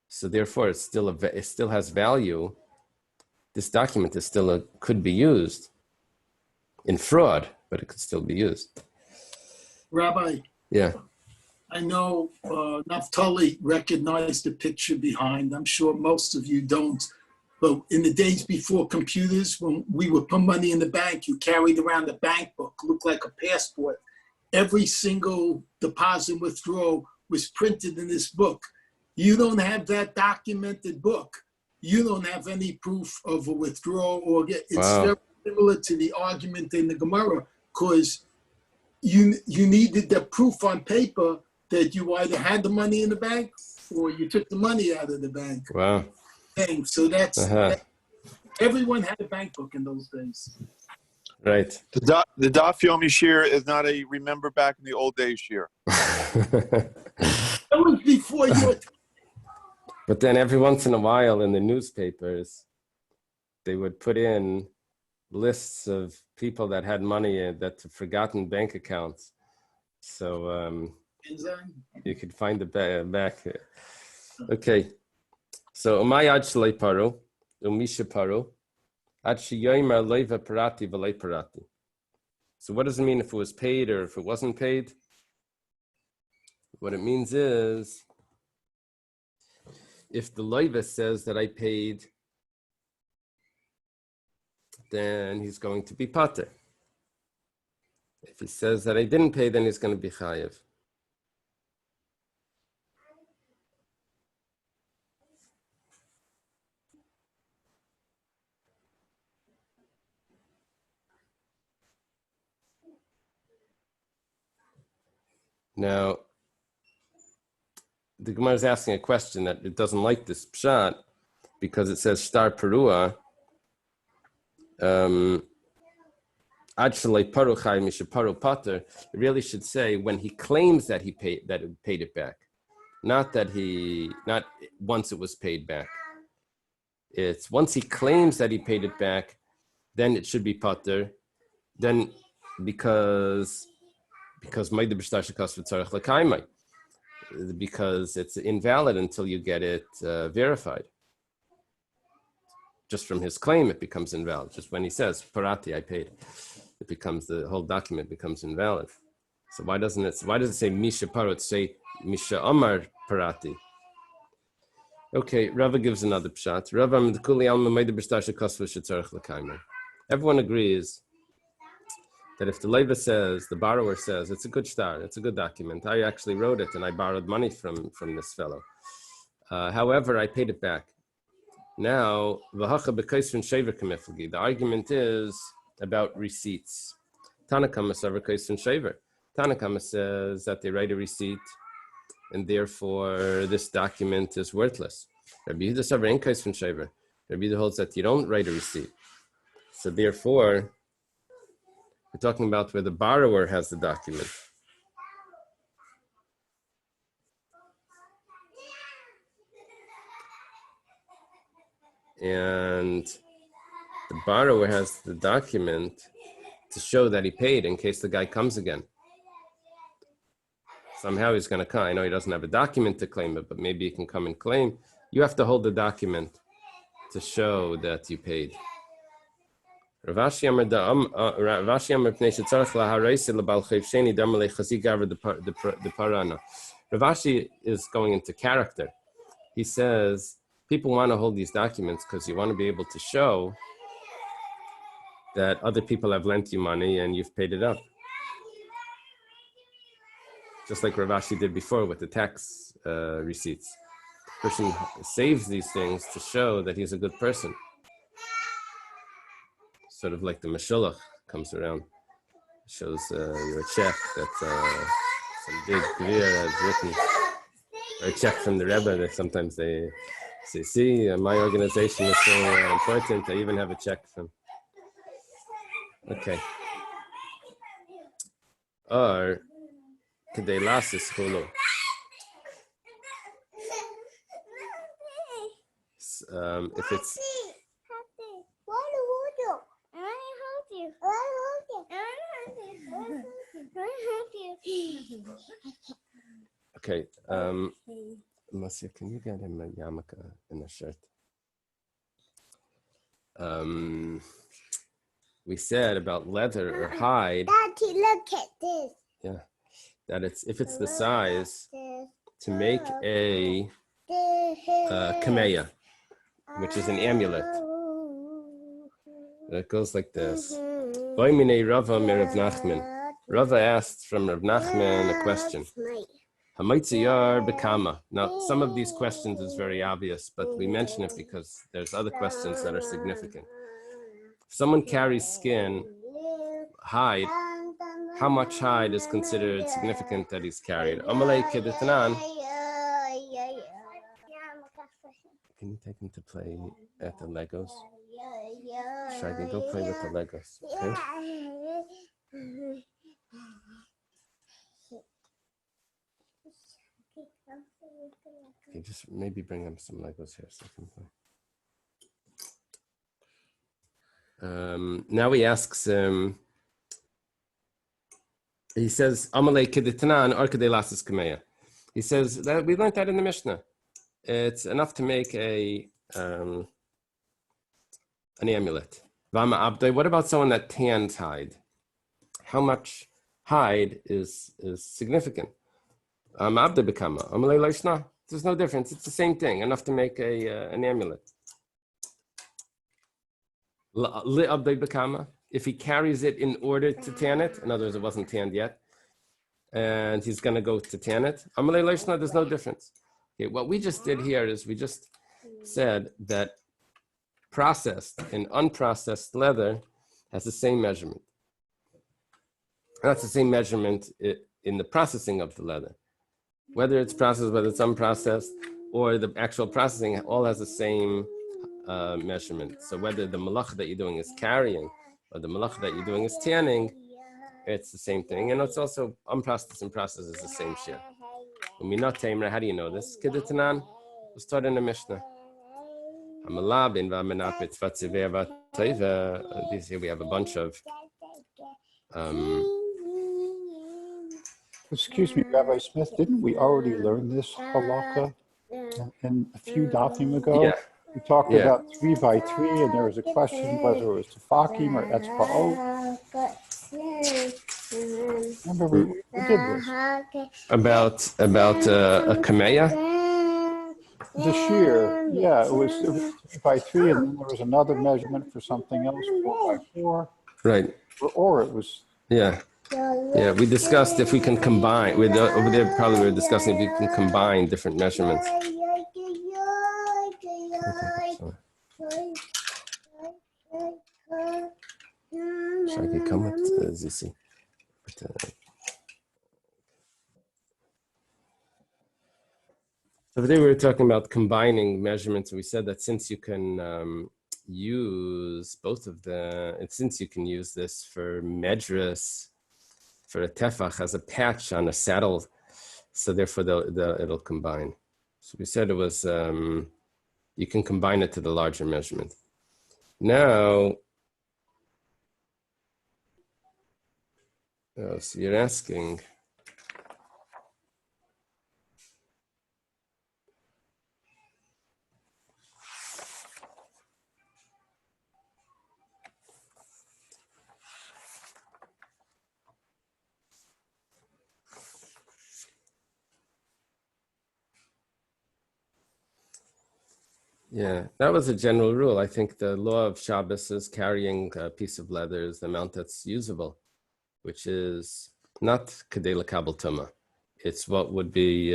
So therefore, it still has value. This document could be used in fraud, but it could still be used. Rabbi. Yeah. I know Naftali recognized the picture behind. I'm sure most of you don't. But in the days before computers, when we would put money in the bank, you carried around a bank book, looked like a passport. Every single deposit and withdrawal was printed in this book. You don't have that documented book. You don't have any proof of a withdrawal it's very similar to the argument in the Gemara, because you needed the proof on paper that you either had the money in the bank or you took the money out of the bank. Wow. So that's everyone had a bank book in those days. Right. The Daf Yomi shir is not a remember back in the old days shir. That was before your time. But then every once in a while in the newspapers, they would put in lists of people that had money that forgotten bank accounts. So you could find the back. Okay. So umay ad shlei paru, umisha paru, ad sheyomer leiva parati v'lei parati. So what does it mean if it was paid or if it wasn't paid? What it means is, if the loiva says that I paid, then he's going to be pater. If he says that I didn't pay, then he's going to be chayev. Now, the Gemara is asking a question that it doesn't like this pshat because it says star perua. Ad shalei paru chai misha paru pater. It really should say when he claims that he paid it back, not once it was paid back. It's once he claims that he paid it back, then it should be pater. Then because it's invalid until you get it verified. Just from his claim, it becomes invalid. Just when he says parati, I paid, the whole document becomes invalid. So why does it say misha parot? Say misha amar parati. Okay, Rava gives another pshat. Everyone agrees that if the leiva says, the borrower says, it's a good star, it's a good document. I actually wrote it and I borrowed money from this fellow. However, I paid it back. Now, the argument is about receipts. Tanakama says that they write a receipt and therefore this document is worthless. Rabbi Yehuda holds that you don't write a receipt. So therefore, we're talking about where the borrower has the document. And the borrower has the document to show that he paid in case the guy comes again. Somehow he's going to come. I know he doesn't have a document to claim it, but maybe he can come and claim. You have to hold the document to show that you paid. Ravashi is going into character. He says, people want to hold these documents because you want to be able to show that other people have lent you money and you've paid it up. Just like Ravashi did before with the tax receipts. The person saves these things to show that he's a good person. Sort of like the Meshulach comes around, shows your check that some big Gvir has written, or a check from the Rebbe that sometimes they say, see, my organization is so important, I even have a check from. Okay. Or, Kedei Lasis Chulu. If it's okay, Marcia, can you get him a yarmulke and a shirt? We said about leather or hide. Daddy, look at this. Yeah, that it's if it's the size to make a kameya, which is an amulet. It goes like this. Rava asked from Rav Nachman a question. Now, some of these questions is very obvious, but we mention it because there's other questions that are significant. If someone carries skin, hide, how much hide is considered significant that he's carried? Can you take him to play at the Legos? Shaggy, go play with the Legos, okay? Okay, just maybe bring him some Legos here so I can play. Now he asks him, he says, Amalei keditanan or kedei lasas kameya. He says that we learned that in the Mishnah. It's enough to make an amulet. Vama abdei. What about someone that tans hide? How much hide is significant? Abdei bekama. Amalei loishna. There's no difference. It's the same thing. Enough to make an amulet. Li abdei bekama. If he carries it in order to tan it, in other words, it wasn't tanned yet, and he's going to go to tan it, Amalei loishna. There's no difference. Okay, what we just did here is we just said that processed and unprocessed leather has the same measurement. That's the same measurement in the processing of the leather. Whether it's processed, whether it's unprocessed, or the actual processing, all has the same measurement. So whether the malach that you're doing is carrying or the malach that you're doing is tanning, it's the same thing. And it's also unprocessed and processed is the same share. How do you know this? Kedetanan was taught in the Mishnah. This here we have a bunch of. Excuse me, Rabbi Smith, didn't we already learn this halakha in a few dafim ago? Yeah. We talked about 3 by 3, and there was a question whether it was tefakim or etzba'ot. Remember, we did this. About a kameya? The shear, yeah, it was 3 by 3, and then there was another measurement for something else, 4 by 4. Right. Or it was Yeah. Yeah, we discussed if we can combine, over there probably we were discussing if you can combine different measurements. Should I come with ZC? So today we were talking about combining measurements. We said that since you can use both of since you can use this for medras, for a tefach as a patch on a saddle, so therefore it'll combine. So we said it was, you can combine it to the larger measurement. Now, so you're asking, yeah, that was a general rule. I think the law of Shabbos is carrying a piece of leather is the amount that's usable, which is not kedei l'kabel tuma. It's what would be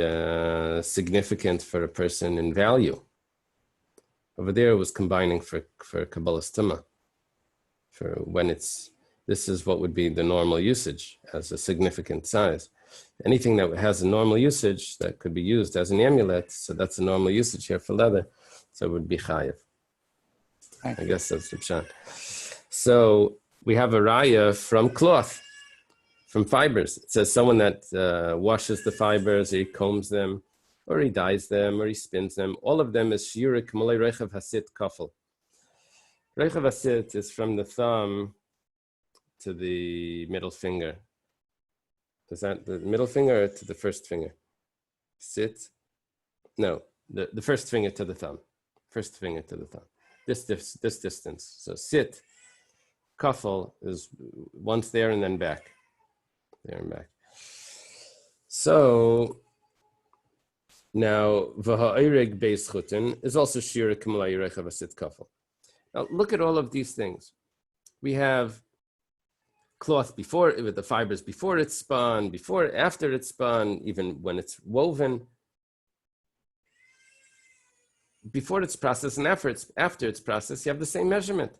significant for a person in value. Over there, it was combining for kabbalas tuma. For when this is what would be the normal usage as a significant size. Anything that has a normal usage that could be used as an amulet, so that's a normal usage here for leather, so it would be chayiv. I guess that's the pshat. So we have a raya from cloth, from fibers. It says someone that washes the fibers, or he combs them, or he dyes them, or he spins them. All of them is shiurik malay rechav hasit kafel. Rechav hasit is from the thumb to the middle finger. Is that the middle finger or to the first finger? Sit? No, the first finger to the thumb. First finger to the thumb. This distance. So sit, kafel is once there and then back. There and back. So now v'ha'ireg beis chutin is also shira k'malay rechav hasit kafel. Now look at all of these things. We have cloth before, with the fibers before it's spun, after it's spun, even when it's woven, before it's processed and after it's processed, you have the same measurement.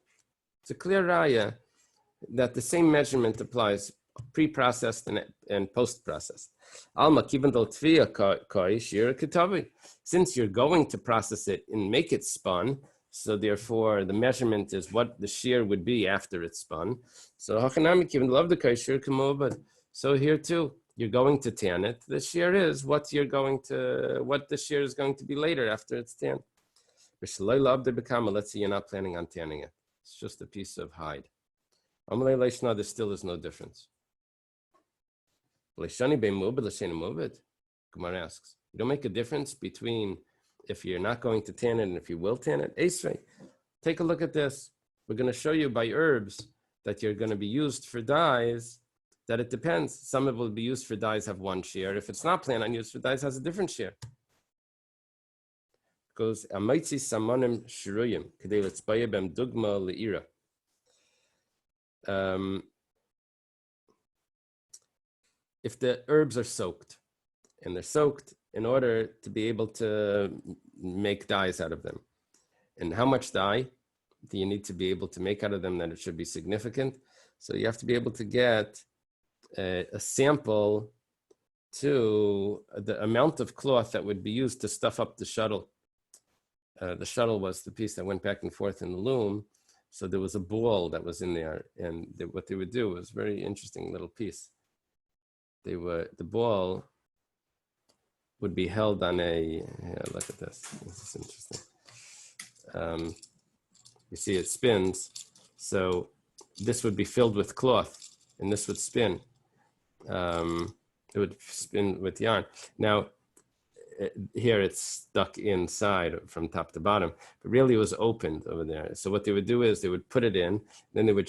It's a clear raya that the same measurement applies pre-processed and post-processed. Alma kivandal tviya kai shira kitavi. Since you're going to process it and make it spun, so therefore the measurement is what the shear would be after it's spun. So hachanami kivandal love the kai shira kamobad. So here too, you're going to tan it. The shear is what the shear is going to be later after it's tanned. Let's say you're not planning on tanning it. It's just a piece of hide. There still is no difference. Gemara asks, you don't make a difference between if you're not going to tan it and if you will tan it. Esrei, take a look at this. We're going to show you by herbs that you're going to be used for dyes, that it depends. Some of it will be used for dyes have one shear. If it's not planned on used for dyes, has a different shear. It goes, Amaitzi samanim shiruyim, kedei letzbaya bem dugma le'ira. If the herbs are soaked, and they're soaked in order to be able to make dyes out of them. And how much dye do you need to be able to make out of them that it should be significant? So you have to be able to get a sample to the amount of cloth that would be used to stuff up the shuttle. The shuttle was the piece that went back and forth in the loom. So there was a ball that was in there, and what they would do was a very interesting little piece. The ball would be held on look at this. This is interesting. You see it spins. So this would be filled with cloth, and this would spin. It would spin with yarn. Now, here it's stuck inside from top to bottom, but really it was opened over there. So what they would do is they would put it in, then they would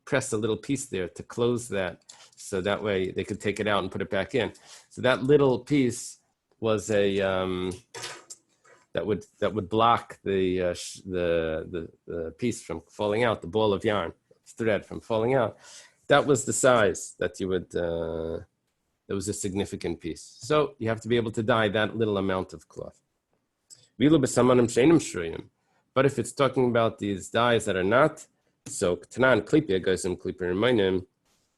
press a little piece there to close that, so that way they could take it out and put it back in. So that little piece was a that would block the piece from falling out, the ball of yarn, thread from falling out. that was the size that you would, that was a significant piece. So you have to be able to dye that little amount of cloth. But if it's talking about these dyes that are not soaked, tanan klipia gaisim klipia remainim,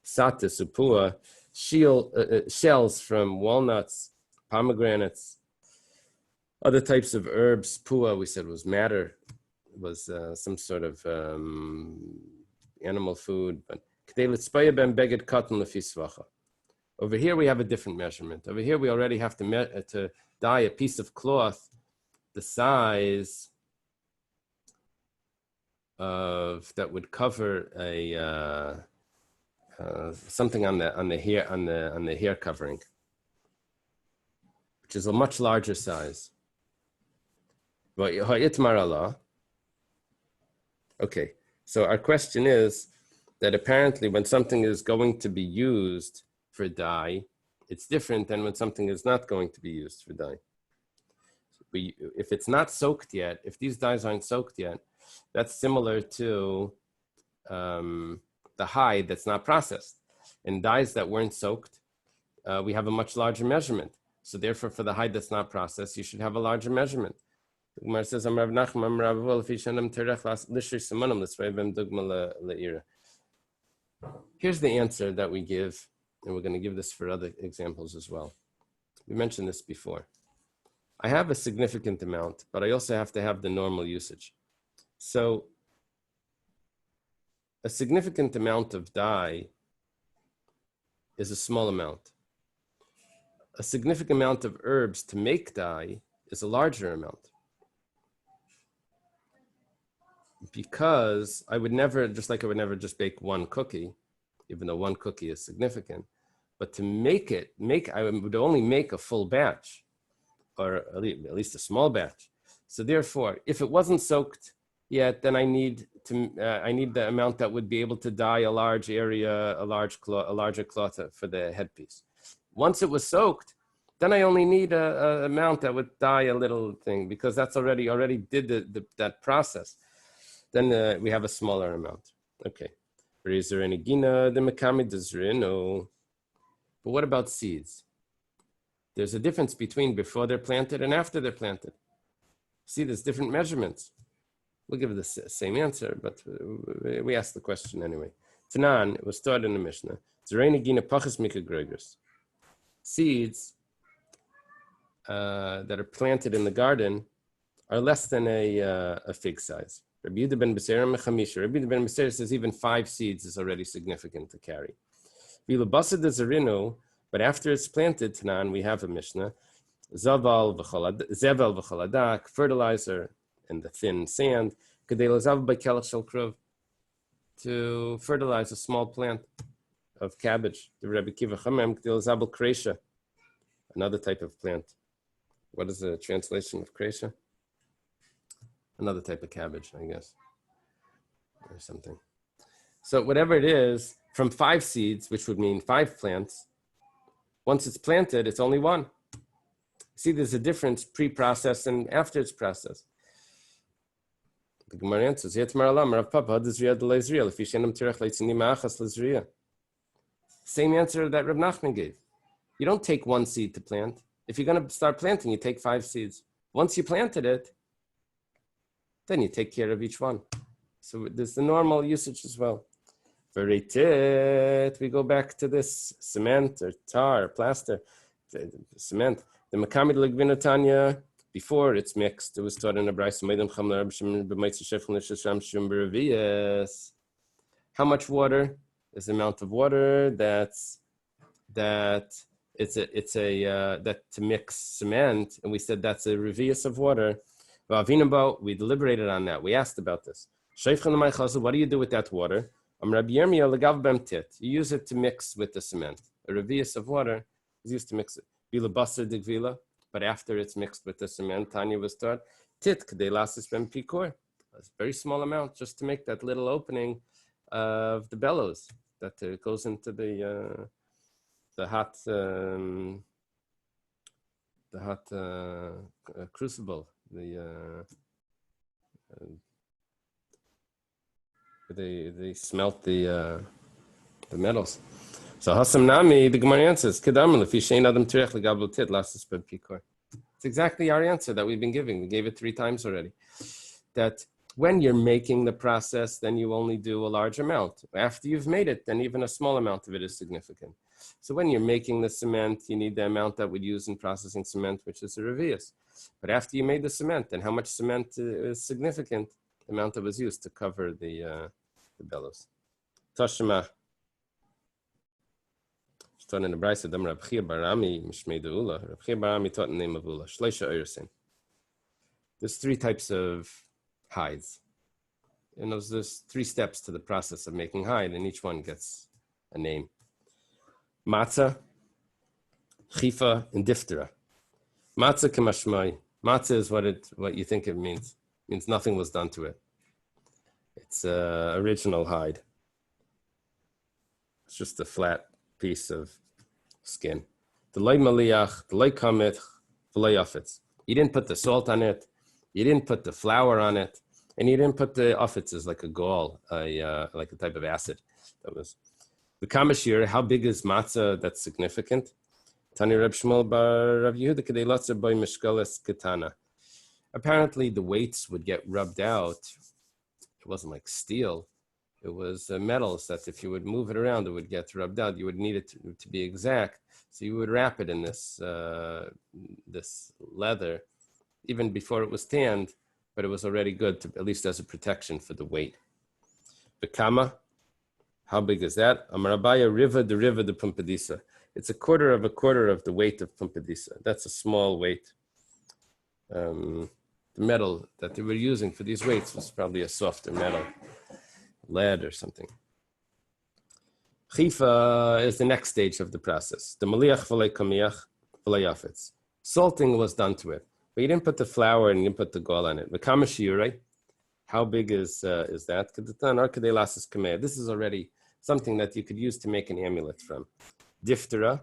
sata supua, shells from walnuts, pomegranates, other types of herbs. Pua, we said, was matter, was some sort of animal food. But over here we have a different measurement. Over here we already have to dye a piece of cloth the size of that would cover a something on the hair covering, which is a much larger size. Okay, so our question is that apparently when something is going to be used for dye, it's different than when something is not going to be used for dye. If it's not soaked yet, if these dyes aren't soaked yet, that's similar to the hide that's not processed. In dyes that weren't soaked, we have a much larger measurement. So therefore, for the hide that's not processed, you should have a larger measurement. The Gemara says, here's the answer that we give, and we're going to give this for other examples as well. We mentioned this before. I have a significant amount, but I also have to have the normal usage. So a significant amount of dye is a small amount. A significant amount of herbs to make dye is a larger amount. Because I would never just bake one cookie, even though one cookie is significant, but to I would only make a full batch, or at least a small batch. So therefore, if it wasn't soaked yet, then I need the amount that would be able to dye a large area, a larger cloth for the headpiece. Once it was soaked, then I only need a amount that would dye a little thing, because that's already did that process. Then we have a smaller amount. Okay. Is there any gina the mekamid no? But what about seeds? There's a difference between before they're planted and after they're planted. See, there's different measurements. We'll give the same answer, but we asked the question anyway. Tanan, it was started in the Mishnah. Seeds that are planted in the garden are less than a fig size. Rabbi Yehuda ben Beseir says even 5 seeds is already significant to carry. But after it's planted, Tanan, we have a Mishnah. Zevel v'chaladak, fertilizer and the thin sand, to fertilize a small plant of cabbage. The Rebbe Kiva Chamem, kresha, another type of plant. What is the translation of kresha? Another type of cabbage, I guess, or something. So whatever it is, from 5 seeds, which would mean 5 plants, once it's planted, it's only 1. See, there's a difference pre-processed and after it's processed. The Gemara answers, same answer that Reb Nachman gave. You don't take 1 seed to plant. If you're going to start planting, you take 5 seeds. Once you planted it, then you take care of each one. So there's the normal usage as well. For Reitit, we go back to this cement or tar or plaster, cement. The Makamid Legvinatanya, before it's mixed, it was taught in a Bryce. How much water? Is the amount of water that to mix cement, and we said that's a revius of water. We deliberated on that. We asked about this. What do you do with that water? You use it to mix with the cement. A revius of water is used to mix it. But after it's mixed with the cement, Tanya was taught, a very small amount, just to make that little opening of the bellows that goes into the hot crucible. They smelt the the metals. So Hasam Nami, the Gemara answers, Kedam lefi shein adam tirech legabel tit lasses ben pikor. It's exactly our answer that we've been giving. We gave it 3 times already. That when you're making the process, then you only do a large amount. After you've made it, then even a small amount of it is significant. So when you're making the cement, you need the amount that we'd use in processing cement, which is a revius. But after you made the cement, then how much cement is significant? The amount that was used to cover the bellows. Tashma. Taught in the Brisa, Dam Rab Chia Barami Mishmei Deula. Rab Chia Barami taught in the name of Ula. Shleisha Eirsin. There's 3 types of hides. And there's 3 steps to the process of making hide, and each one gets a name. Matzah, Chifa, and Diftera. Matzah Kamashmai. Matzah is what you think it means. It means nothing was done to it. It's original hide. It's just a flat piece of skin. The loy maliach, the loy kamet, the loy afetz. You didn't put the salt on it. You didn't put the flour on it, and you didn't put the afetz is like a gall, like a type of acid. That was the kamashir. How big is matzah? That's significant. Tani Reb Shmuel bar Rav Yehuda kedei latzer by mishkalas ketana. Apparently, the weights would get rubbed out. It wasn't like steel. It was metals that if you would move it around, it would get rubbed out. You would need it to be exact. So you would wrap it in this leather, even before it was tanned, but it was already good, at least as a protection for the weight. The kama, how big is that? Amarabaya riva de pumpadisa. It's a quarter of the weight of pumpadisa. That's a small weight. The metal that they were using for these weights was probably a softer metal. Lead or something. Chifa is the next stage of the process. The maliach v'lei kamiach v'lei afetz. Salting was done to it, but you didn't put the flour and you didn't put the gall on it. V'kamashiyurei, how big is that? This is already something that you could use to make an amulet from. Diftera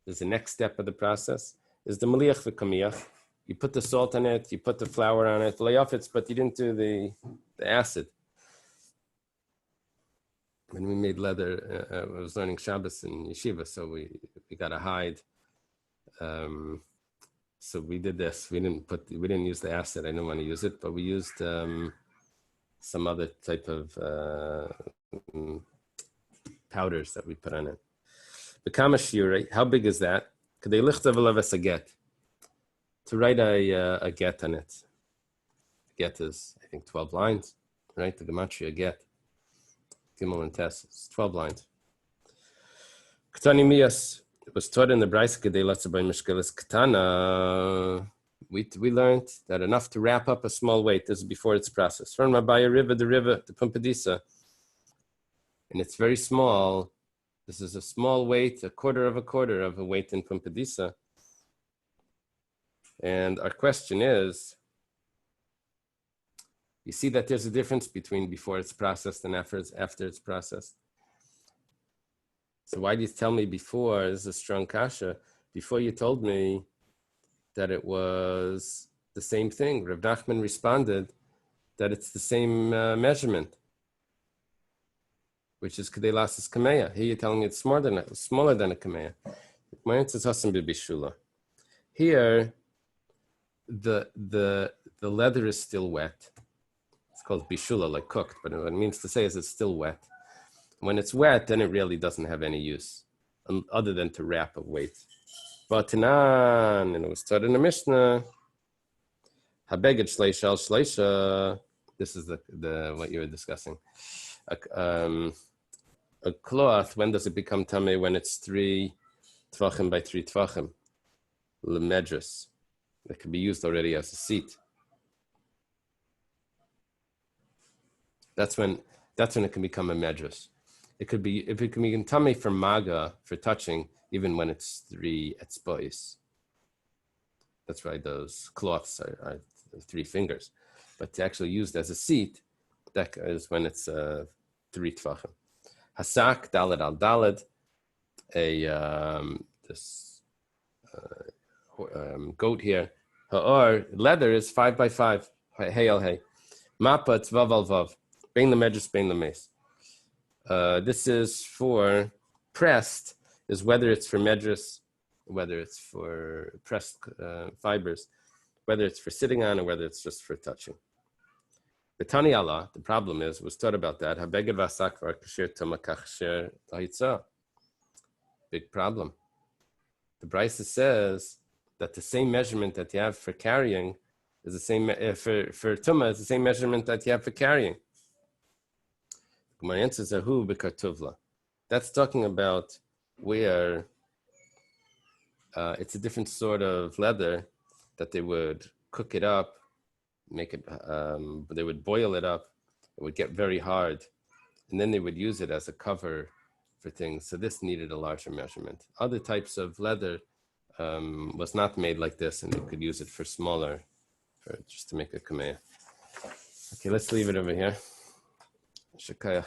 is the next step of the process. Is the maliach v'kamiach. You put the salt on it, you put the flour on it, v'lei afetz, but you didn't do the acid. When we made leather, I was learning Shabbos in yeshiva, so we got a hide. So we did this. We didn't use the acid. I didn't want to use it, but we used some other type of powders that we put on it. The kamashire, how big is that? Could they lichtav a get? To write a get on it. Get is, I think, 12 lines, right? The gematria get. Gimel and Tess. It's 12 lines. Ketani Mias. It was taught in the Brisa Kedei Latzer by Mishkeles Ketana. We learned that enough to wrap up a small weight. This is before it's processed. From Mabaya River, the Pumpadisa. And it's very small. This is a small weight, a quarter of a weight in Pumpadisa. And our question is, you see that there's a difference between before it's processed and after it's processed. So why do you tell me before? This is a strong kasha. Before you told me that it was the same thing. Rav Nachman responded that it's the same measurement, which is kedei lasses kameya. Here you're telling me it's smaller than a kameya. My answer is hasan b'bishula. Here, the leather is still wet. It's called bishula, like cooked, but what it means to say is it's still wet. When it's wet, then it really doesn't have any use other than to wrap a weight. But Tanan, and it was taught in the Mishnah, habeged shleisha shleisha. This is the what you were discussing. A cloth, when does it become tamei? When it's 3 tvachim by 3 tvachim, lemedrus. That can be used already as a seat. That's when it can become a medrus. It can be tamei for maga, for touching, even when it's 3 etzbois. That's why those cloths are 3 fingers. But to actually used as a seat, that is when it's 3 tvachim. Hasak, daled al daled, goat here. Ha'or, leather is 5 by 5. Hey al hey. Mapa tzvav al vav. Bein the medrus, bein the mace. This is for pressed, is whether it's for medras, whether it's for pressed fibers, whether it's for sitting on or whether it's just for touching. The Tani Allah, the problem is, was taught about that. Big problem. The Brisa says that the same measurement that you have for carrying is the same for Tumah is the same measurement that you have for carrying. My answer is Ahu b'kartuvla. That's talking about where it's a different sort of leather that they would cook it up, make it, they would boil it up. It would get very hard, and then they would use it as a cover for things. So this needed a larger measurement. Other types of leather was not made like this, and they could use it for smaller, just to make a kameh. Okay, let's leave it over here. Shakaya.